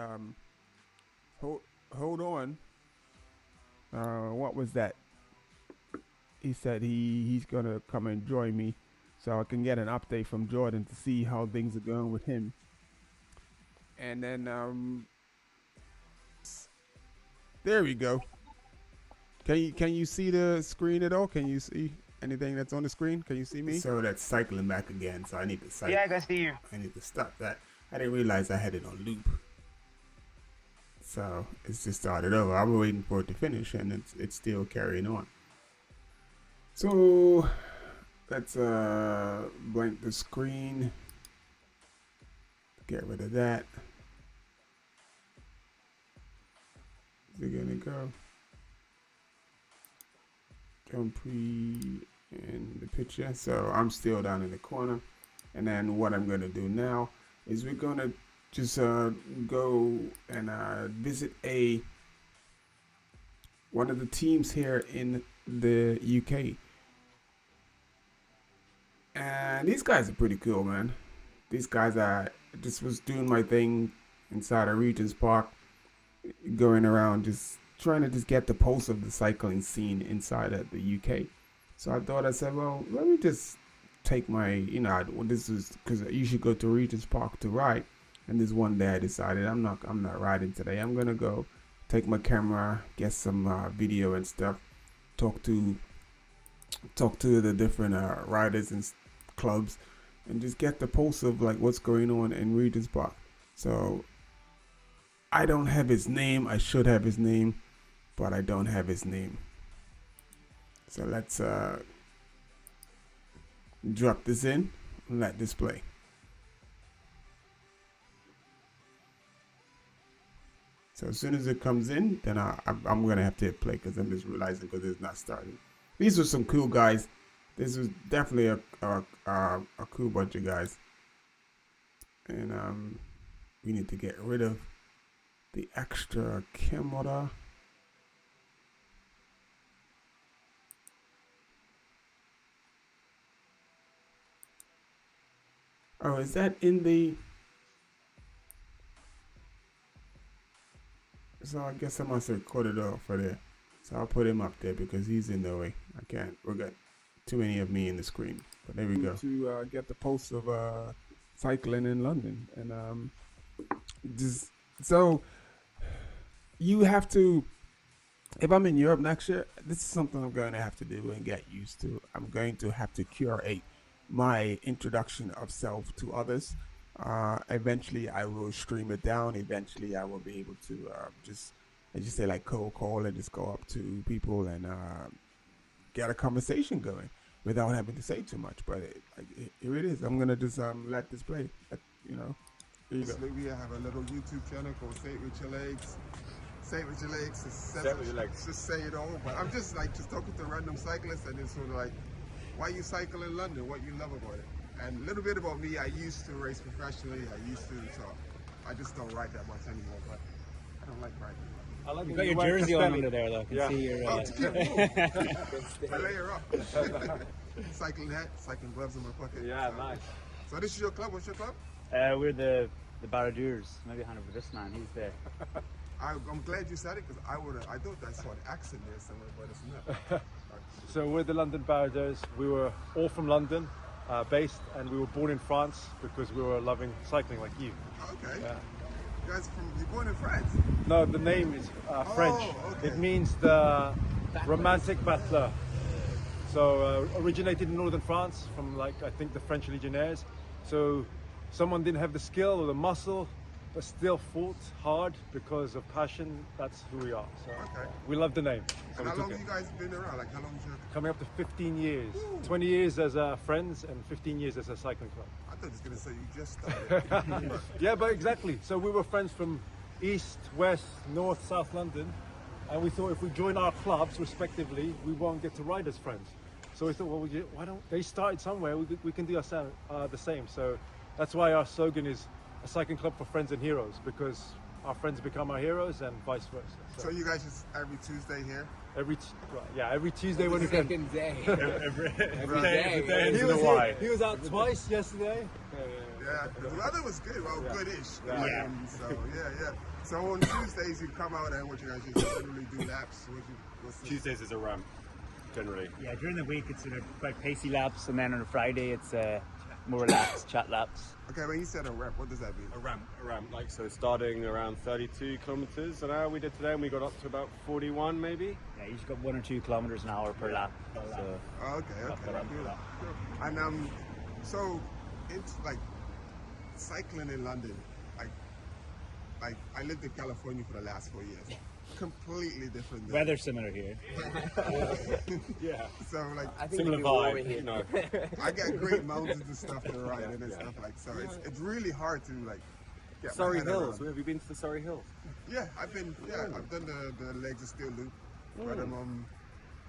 hold on. What was that? He said he's going to come and join me so I can get an update from Jordan to see how things are going with him. And then there we go. Can you see the screen at all? Can you see anything that's on the screen? Can you see me? So that's cycling back again. So I need to cycle. Yeah, I can see you. I need to stop that. I didn't realize I had it on loop. So it's just started over. I was waiting for it to finish, and it's still carrying on. So let's blank the screen. Get rid of that. Is it gonna go? Don't pre in the picture. So I'm still down in the corner, and then what I'm gonna do now is we're gonna just go and visit one of the teams here in the UK, and these guys are pretty cool, man. These guys just was doing my thing inside of Regent's Park, going around just trying to just get the pulse of the cycling scene inside of the UK. So I said, well, let me just take my, this is because you should go to Regent's Park to ride. And this one day I decided I'm not riding today. I'm gonna go take my camera, get some video and stuff, talk to the different riders and clubs, and just get the pulse of like what's going on in Regent's Park. So I don't have his name. I should have his name, but I don't have his name. So let's drop this in and let this play. So as soon as it comes in, then I'm gonna have to hit play because I'm just realizing because it's not starting. These were some cool guys. This was definitely a cool bunch of guys, and we need to get rid of the extra camera. Oh, is that in the? So I guess I must have cut it off for there. So I'll put him up there because he's in the way. I can't. We got too many of me in the screen. But there we go. To get the pulse of cycling in London, and just so you have to. If I'm in Europe next year, this is something I'm going to have to do and get used to. I'm going to have to curate my introduction of self to others. Eventually I will stream it down. Eventually I will be able to just, as you say, like cold call and just go up to people and get a conversation going without having to say too much. But here it is. I'm gonna just let this play. Here you go. I have a little YouTube channel called Say It With Your Legs. Say it with your legs. Say it with your legs. Just say it all. But I'm just talking to random cyclists and it's sort of like, why you cycle in London? What you love about it? And a little bit about me. I used to race professionally. So I just don't ride that much anymore. But I don't like riding. I like you got your jersey on under there, though. I can see your. To keep warm. I layer up. Cycling hat, cycling gloves in my pocket. Yeah, nice. So this is your club. What's your club? We're the Barradures. Maybe handle for this man. He's there. I'm glad you said it because I thought I saw an accent there somewhere, but it's not. So we're the London Barradures. We were all from London, based, and we were born in France because we were loving cycling like you. Okay. Yeah. You guys you're born in France? No, the name is French. Okay. It means the romantic battler. So originated in northern France from I think the French legionnaires. So someone didn't have the skill or the muscle, but still fought hard because of passion. That's who we are. So we love the name. So And how we long took have it. you guys been around? Like how long is your... Coming up to 15 years. 20 years as friends and 15 years as a cycling club. I thought it was going to say you just started. Yeah, but exactly. So we were friends from east, west, north, south London, and we thought if we join our clubs respectively, we won't get to ride as friends. So we thought, well, why don't they started somewhere? We can do the same. So that's why our slogan is a cycling club for friends and heroes, because our friends become our heroes and vice versa. So you guys just every Tuesday here? Every Tuesday when we can. Second day. Every day. day. He was out twice yesterday. Yeah, the weather was good. Well, goodish. Yeah. So on Tuesdays you come out and what you guys just literally do laps. Tuesdays is a ramp, generally. Yeah, during the week it's quite pacey laps, and then on a Friday it's more relaxed chat laps. Okay, when you said a rep, what does that mean? A ramp. Like, so starting around 32 kilometers an hour we did today, and we got up to about 41 maybe. Yeah, you just got 1 or 2 kilometers an hour per lap. So Okay. And so it's like cycling in London. Like I lived in California for the last 4 years. Completely different. Weather similar here. Yeah. So I think similar vibe, you know. I got great mountains and stuff to ride and stuff so it's really hard to get Surrey my head Hills. around. Have you been to the Surrey Hills? Yeah, I've done the Legs of Steel loop, but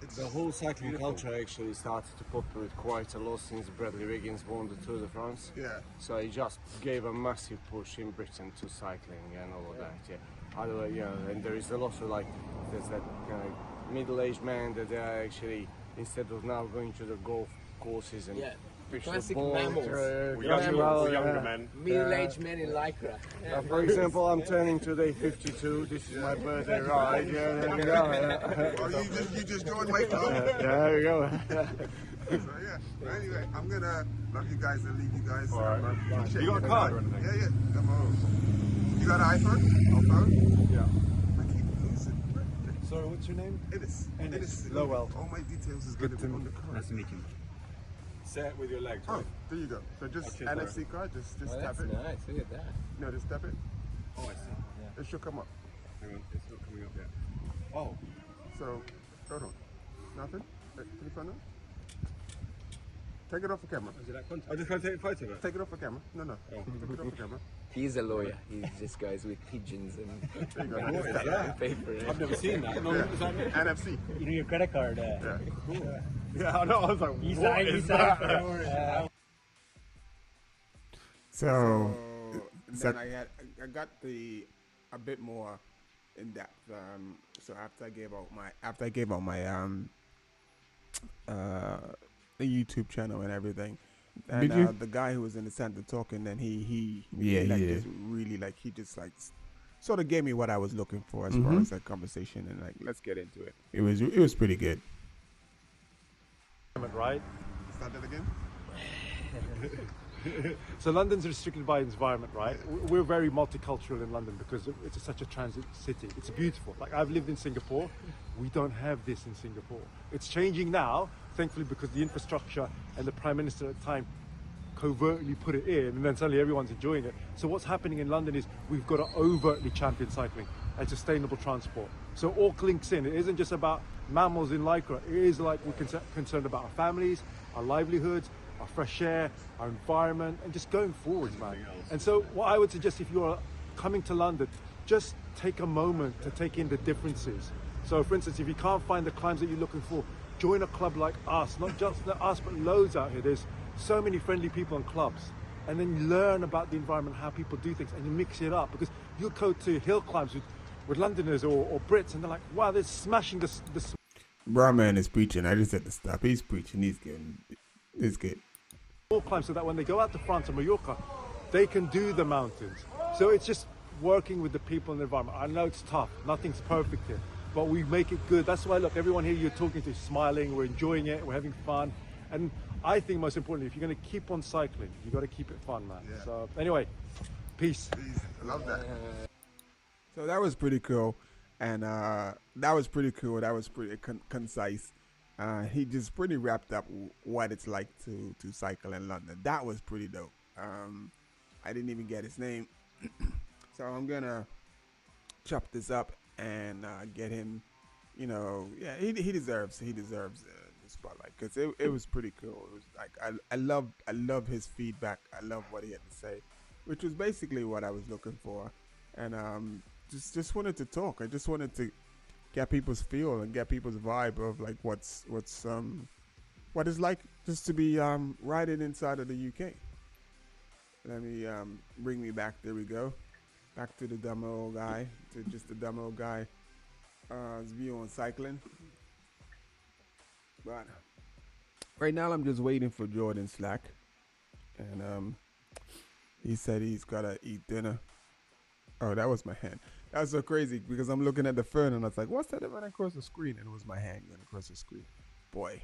it's The whole cycling culture actually started to pop with quite a lot since Bradley Wiggins won the Tour de France. Yeah. So he just gave a massive push in Britain to cycling and all of that. Yeah. Otherwise, and there is a lot of there's that middle-aged man that actually instead of now going to the golf courses and push the classic ball, mammals. Younger men. Middle-aged men in lycra. for example, I'm turning today 52. This is my birthday ride. Yeah, there we go. Oh, you just joined my club. There we go. So yeah. Anyway, I'm gonna love you guys and leave you guys. All right. Appreciate You got a card or anything? Yeah. Come on. You got an iPhone? No phone? Yeah. I keep losing. Sorry, what's your name? Ennis. Lowell. All my details is going to be on the card. Nice to meet you. Say it with your legs. Oh, Right? there you go. So just Okay, NFC card, just Oh, tap that's it. nice. Look at that. No, just tap it. Oh, I see. It should come up. Hang on, it's not coming up yet. Oh, So, hold on. Nothing? Can you find it? Take it off the camera. is it that contact? I just can't take a photo of it. Take it off the camera. No. Take it off the camera. He's a lawyer. He just goes with pigeons and There you go. Just tap it. paper. I've never seen that. No, is that it? NFC. You know your credit card. Yeah, I know. I was like, You what signed is it. that? So then I got a bit more in depth. So after I gave out my the YouTube channel and everything, and the guy who was in the center talking, then he just sort of gave me what I was looking for as far as that conversation, and let's get into it. It was pretty good. Right? Start that again. So London's restricted by environment, right? We're very multicultural in London because it's such a transit city. It's beautiful. Like, I've lived in Singapore. We don't have this in Singapore. It's changing now, thankfully, because the infrastructure and the Prime Minister at the time covertly put it in, and then suddenly everyone's enjoying it. So what's happening in London is we've got to overtly champion cycling and sustainable transport. So all links in. It isn't just about mammals in lycra. It is like we're concerned about our families, our livelihoods, our fresh air, our environment, and just going forwards, man. And so what I would suggest, if you're coming to London, just take a moment to take in the differences. So for instance, if you can't find the climbs that you're looking for, join a club like us, not just us, but loads out here. There's so many friendly people and clubs. And then you learn about the environment, how people do things, and you mix it up. Because you'll go to hill climbs with Londoners or Brits, and they're like, wow, they're smashing this. Brahman is preaching. I just had to stop. He's preaching. He's good. He's good. Small climbs, so that when they go out to France and Mallorca, they can do the mountains. So it's just working with the people and the environment. I know it's tough. Nothing's perfect here, but we make it good. That's why, look, everyone here you're talking to is smiling. We're enjoying it. We're having fun. And I think most importantly, if you're going to keep on cycling, you got to keep it fun, man. Yeah. So anyway, peace. I love that. So that was pretty cool. And that was pretty cool. That was pretty concise. He just pretty wrapped up what it's like to cycle in London. That was pretty dope. I didn't even get his name. So I'm going to chop this up and get him, you know, yeah, he deserves the spotlight, because it was pretty cool. It was like, I love his feedback. I love what he had to say, which was basically what I was looking for. And just wanted to talk. I just wanted to get people's feel and get people's vibe of like what it's like just to be riding inside of the UK. Let me bring me back. There we go. Back to the dumb old guy, to just the dumb old guy his view on cycling. But right now I'm just waiting for Jordan Slack, and he said he's gotta eat dinner. Oh, that was my hand. That was so crazy because I'm looking at the phone and I was like, what's that that went across the screen? And it was my hand going across the screen. Boy,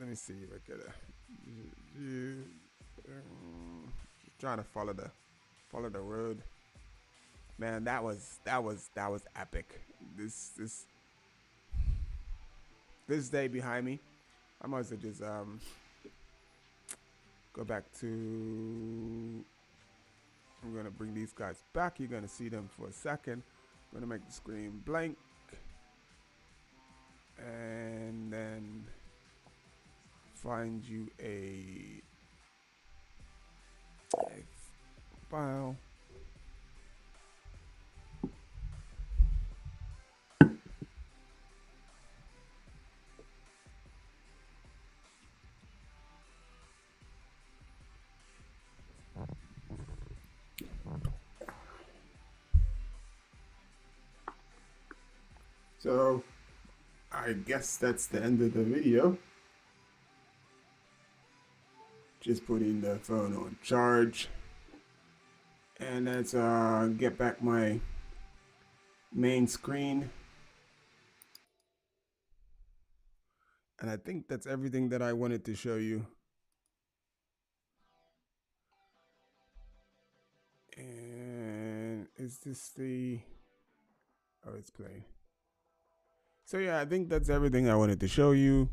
let me see if I could trying to follow the road. Man, that was epic. This day behind me, I might as well just go back to. I'm gonna bring these guys back. You're gonna see them for a second. I'm gonna make the screen blank, and then find you a file. So I guess that's the end of the video. Just putting the phone on charge, and let's get back my main screen. And I think that's everything that I wanted to show you. And is this the... Oh, it's playing. So yeah, I think that's everything I wanted to show you.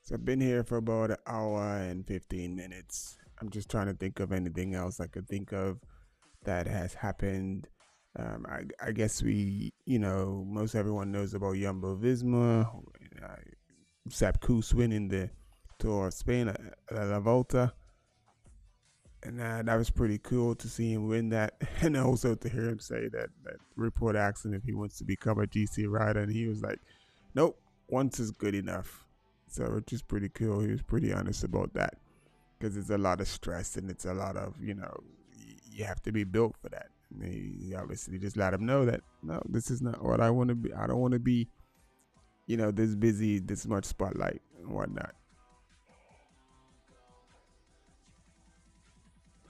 So I've been here for about an hour and 15 minutes. I'm just trying to think of anything else I could think of that has happened. I guess most everyone knows about Jumbo Visma, Sepp Kuss winning the Tour of Spain, La Volta. And that was pretty cool to see him win that, and also to hear him say that report asked him if he wants to become a GC rider, and he was like, nope, once is good enough. So it's just pretty cool. He was pretty honest about that, because it's a lot of stress and it's a lot of, you have to be built for that. And he obviously just let him know that, no, this is not what I want to be. I don't want to be, this busy, this much spotlight and whatnot.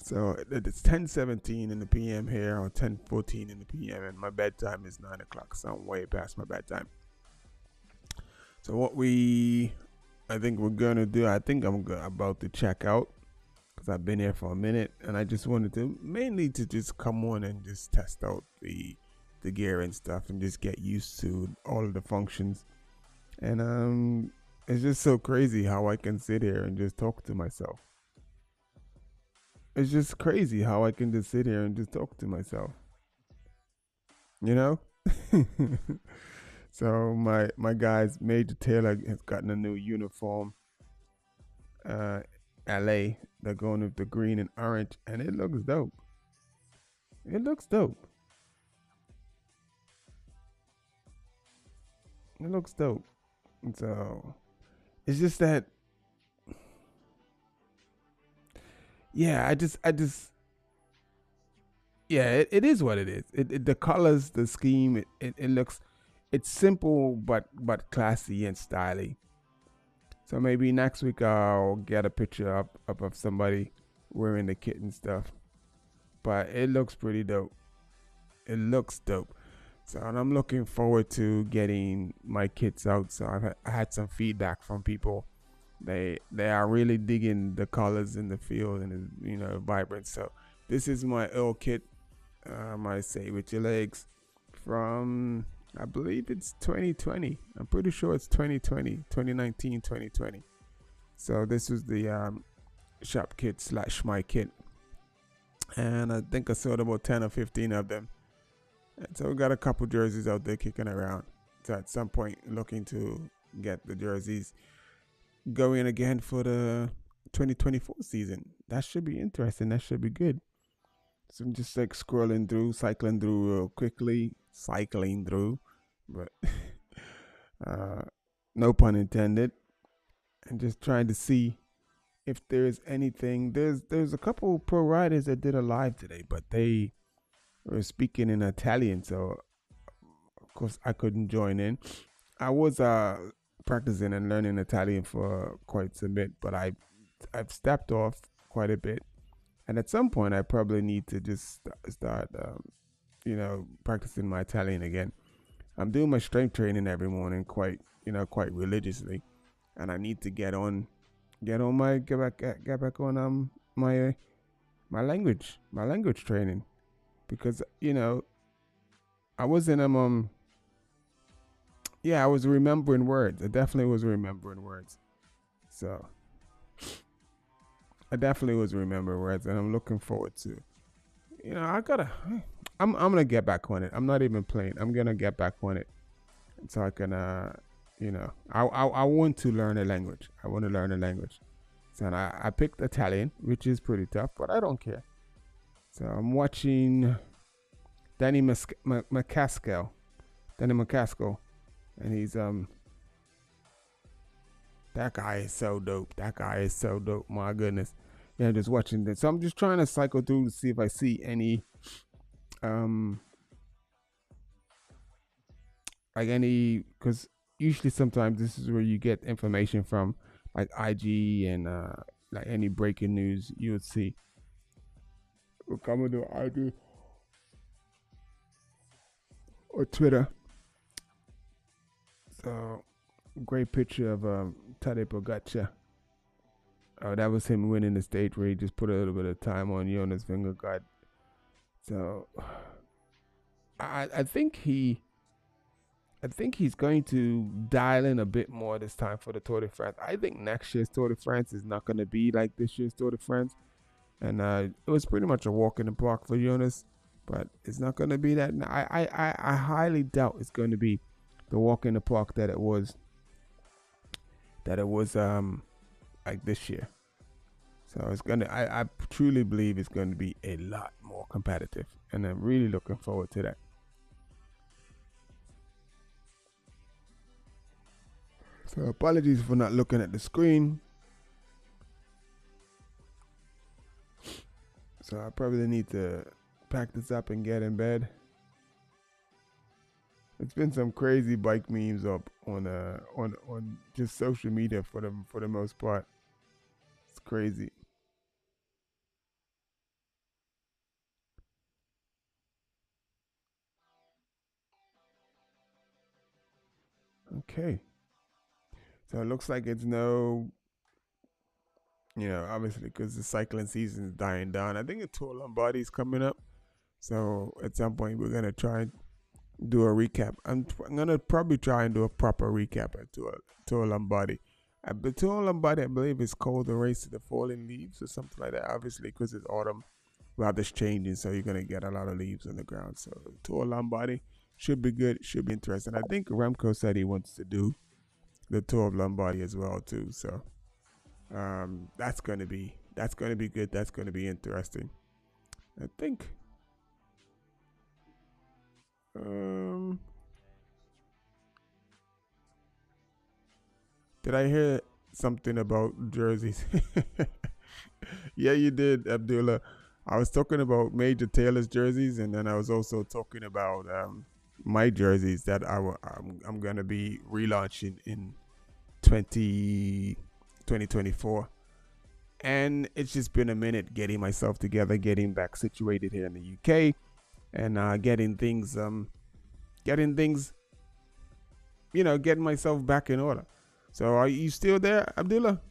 So it's 10:17 in the PM here, or 10:14 in the PM, and my bedtime is 9 o'clock, so I'm way past my bedtime. So what I think we're gonna do, I think I'm about to check out, because I've been here for a minute, and I just wanted to mainly to just come on and just test out the gear and stuff, and just get used to all of the functions. And it's just so crazy how I can sit here and just talk to myself. It's just crazy how I can just sit here and just talk to myself. So my guys, Major Taylor has gotten a new uniform. LA, they're going with the green and orange, and it looks dope. It looks dope. It looks dope. And so it's just that, yeah, yeah, it is what it is. The colors, the scheme, it looks, it's simple but classy and stylish. So maybe next week I'll get a picture up of somebody wearing the kit and stuff. But it looks pretty dope. It looks dope. So and I'm looking forward to getting my kits out. So I had some feedback from people. They are really digging the colors in the field and it's, vibrant. So this is my Earl kit. My Say With Your Legs from, I believe it's 2020. I'm pretty sure it's 2020, 2019, 2020. So this was the shop kit / my kit. And I think I sold about 10 or 15 of them. And so we got a couple jerseys out there kicking around. So at some point looking to get the jerseys going again for the 2024 season. That should be interesting. That should be good. So I'm just like cycling through real quickly, but no pun intended, and just trying to see if there's anything. There's a couple pro riders that did a live today, but they were speaking in Italian, so of course I couldn't join in. I was practicing and learning Italian for quite a bit, but I've stepped off quite a bit. And at some point, I probably need to just start, practicing my Italian again. I'm doing my strength training every morning, quite religiously, and I need to get back on my language training, because I was in I was remembering words. I definitely was remembering words, so. I definitely was remembering words, and I'm looking forward to. I'm gonna get back on it. I'm not even playing. I'm gonna get back on it, so I can, I want to learn a language. I want to learn a language. So I picked Italian, which is pretty tough, but I don't care. So I'm watching Danny McCaskill, and he's That guy is so dope. My goodness. Yeah, just watching this. So I'm just trying to cycle through to see if I see any, because usually sometimes this is where you get information from, like IG and like any breaking news you would see. We're coming to IG or Twitter. So great picture of Tadej Pogacar. Oh, that was him winning the stage where he just put a little bit of time on Jonas Vingegaard. So I think he's going to dial in a bit more this time for the Tour de France. I think next year's Tour de France is not going to be like this year's Tour de France. And it was pretty much a walk in the park for Jonas, but it's not going to be that. I highly doubt it's going to be the walk in the park that it was like this year. So it's I truly believe it's going to be a lot more competitive, and I'm really looking forward to that. So apologies for not looking at the screen. So I probably need to pack this up and get in bed. It's been some crazy bike memes up on just social media for the most part. It's crazy. Okay. So it looks like it's no, obviously because the cycling season is dying down. I think the Tour Lombardi is coming up. So at some point we're gonna try and do a recap. I'm gonna probably try and do a proper recap at Tour Lombardi. The Tour Lombardi, I believe, is called the Race to the Falling Leaves or something like that. Obviously, because it's autumn, weather's changing, so you're gonna get a lot of leaves on the ground. So Tour Lombardi should be good, should be interesting. I think Remco said he wants to do the Tour of Lombardy as well too. So that's gonna be good. That's gonna be interesting. I think. Did I hear something about jerseys? Yeah, you did, Abdullah. I was talking about Major Taylor's jerseys, and then I was also talking about my jerseys that I'm gonna be relaunching in 2024. And it's just been a minute getting myself together, getting back situated here in the UK, and getting things, getting myself back in order. So are you still there, Abdullah?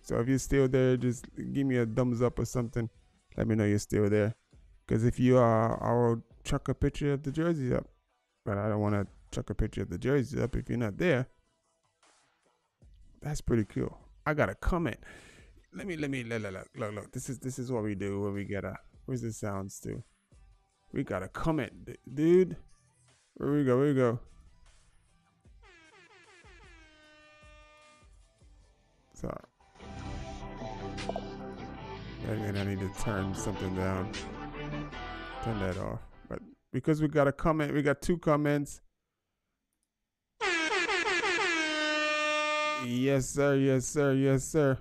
So if you're still there, just give me a thumbs up or something. Let me know you're still there. Because if you are, I'll chuck a picture of the jerseys up. But I don't want to chuck a picture of the jerseys up if you're not there. That's pretty cool. I got a comment. Look. This is what we do when we get a. Where's the sounds to? We got a comment, dude. Where we go. So. I need to turn something down. Turn that off. But because we got a comment, we got 2 comments. Yes, sir.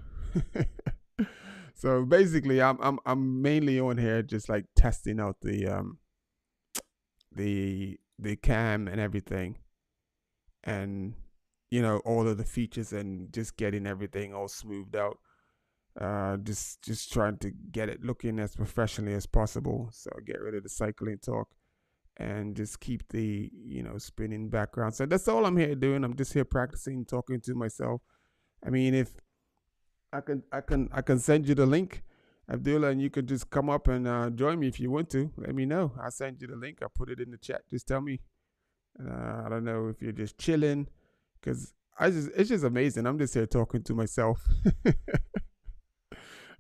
So basically, I'm mainly on here just like testing out the cam and everything, and all of the features, and just getting everything all smoothed out. Just trying to get it looking as professionally as possible. So get rid of the cycling talk and just keep the spinning background. So that's all I'm here doing. I'm just here practicing, talking to myself. I mean, if I can send you the link, Abdullah, and you could just come up and join me if you want to. Let me know. I'll send you the link. I'll put it in the chat. Just tell me. I don't know if you're just chilling, because it's just amazing. I'm just here talking to myself.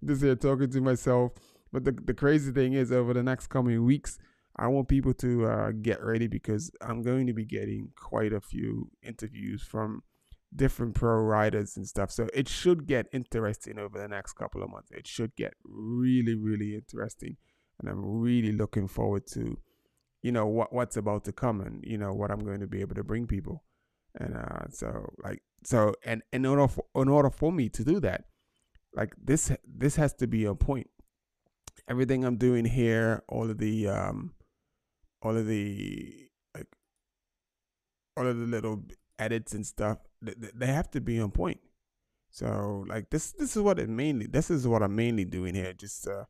But the crazy thing is, over the next coming weeks, I want people to get ready, because I'm going to be getting quite a few interviews from different pro riders and stuff. So it should get interesting over the next couple of months. It should get really, really interesting. And I'm really looking forward to, what's about to come, and, what I'm going to be able to bring people. And and in order for me to do that, like this has to be on point. Everything I'm doing here, all of the little edits and stuff, they have to be on point. So like this is what I'm mainly doing here, just to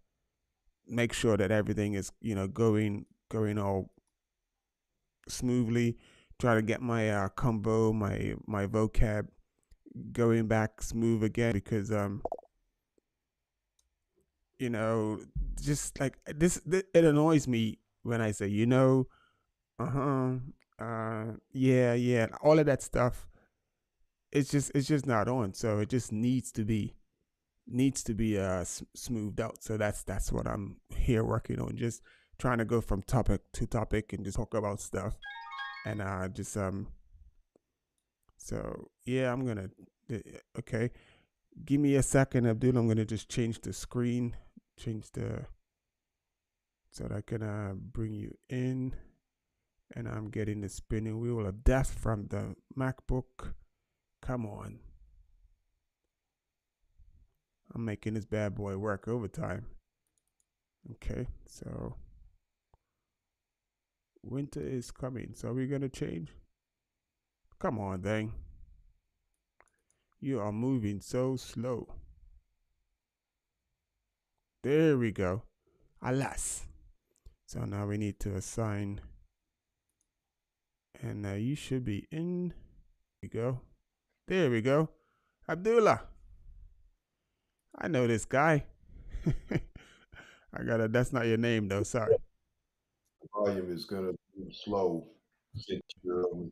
make sure that everything is going all smoothly. Try to get my combo, my vocab going back smooth again, because just like this, it annoys me when I say, yeah, all of that stuff. It's just not on. So it just needs to be smoothed out. So that's what I'm here working on. Just trying to go from topic to topic and just talk about stuff. And so yeah, I'm gonna, okay. Give me a second, Abdul. I'm gonna just change the screen, so that I can bring you in, and I'm getting the spinning wheel of death from the MacBook. Come on, I'm making this bad boy work overtime. Okay, so winter is coming, so we're gonna change. Come on, dang. You are moving so slow. There we go. Alas. So now we need to assign. And you should be in. There we go. There we go. Abdullah. I know this guy. That's not your name though, sorry. The volume is going to be slow since you're on the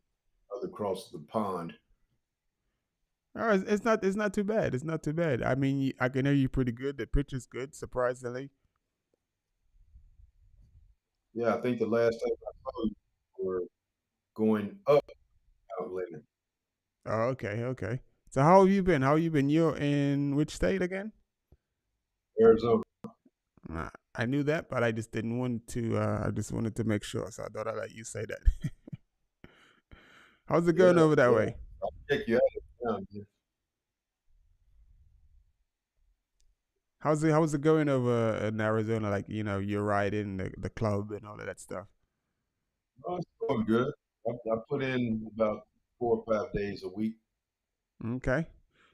other across the pond. All right, it's not too bad. It's not too bad. I mean, I can hear you pretty good. The picture's good, surprisingly. Yeah, I think the last time I saw you were going up out later. Oh, okay. So how have you been? You're in which state again? Arizona. I knew that, but I just didn't want to. I just wanted to make sure, so I thought I'd let you say that. How's it going over that yeah. way? I'll check you out now, man. How's it going over in Arizona? Like, you're riding the club and all of that stuff. Oh, it's going good. I put in about 4 or 5 days a week. Okay.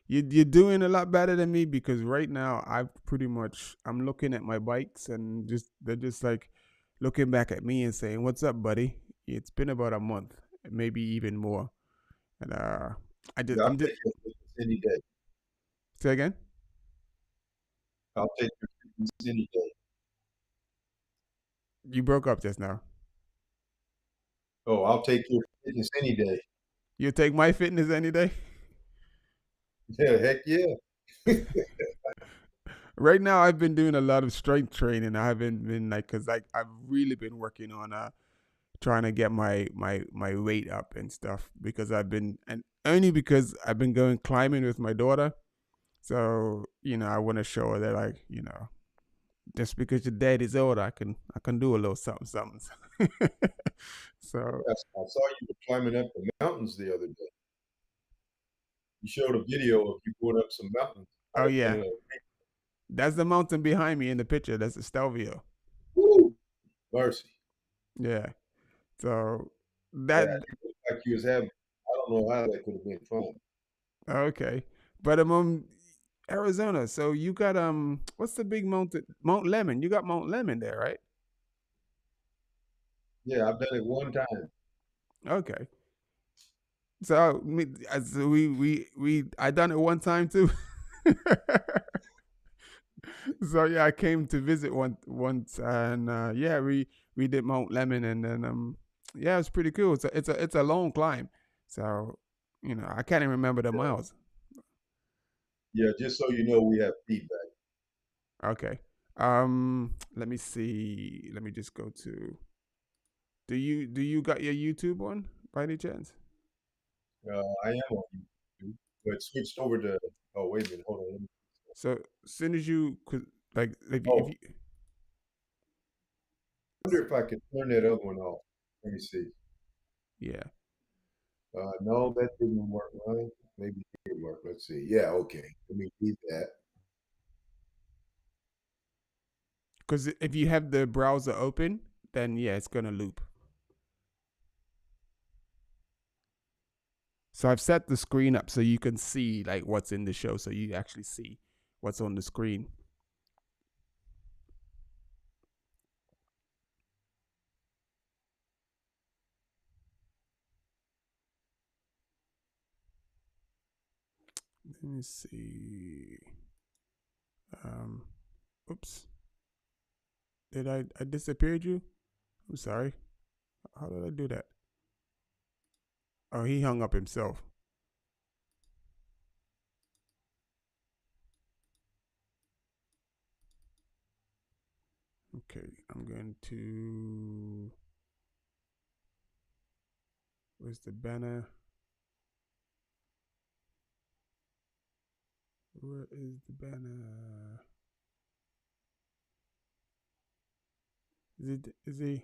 You're doing a lot better than me because right now I'm looking at my bikes and they're just like looking back at me and saying, "What's up, buddy?" It's been about a month, maybe even more. And Yeah, I'll I'm just take your fitness any day. say again. I'll take your fitness any day. You broke up just now. Oh, I'll take your fitness any day. You take my fitness any day. Yeah, heck yeah. Right now, I've been doing a lot of strength training. I haven't been cause I've really been working on trying to get my weight up and stuff because and only because I've been going climbing with my daughter. So I want to show her that just because your dad is old, I can do a little something something. So Yes, I saw you were climbing up the mountains the other day. You showed a video of you going up some mountains. oh yeah, Uh, that's the mountain behind me in the picture. That's the Stelvio. Woo! Mercy. Yeah. So Yeah, that you look like you was having. I don't know how that could have been fun. okay, but Arizona. So you got what's the big mountain? Mount Lemon. You got Mount Lemon there, right? Yeah, I've done it one time. Okay. So I done it one time too. So yeah, I came to visit once, and yeah, we did Mount Lemon, and then yeah, it's pretty cool. It's a long climb, so I can't even remember the miles. Yeah, just so you know, we have feedback. Okay. Let me see. Let me just go to. Do you got your YouTube on by any chance? I am on YouTube, but switched over to. Oh, wait a minute. Hold on. Let me, So as soon as you could, like, if oh, you I wonder if I could turn that other one off. Let me see. yeah. No, that didn't work, right? Maybe it did work. Let's see. Yeah, okay. Let me keep that. Because if you have the browser open, then yeah, it's gonna loop. So I've set the screen up so you can see like what's in the show, so you actually see what's on the screen. Let me see. Oops. Did I disappeared you? I'm sorry. How did I do that? Oh, he hung up himself. Okay, I'm going to. Where's the banner? Where is the banner? Is he?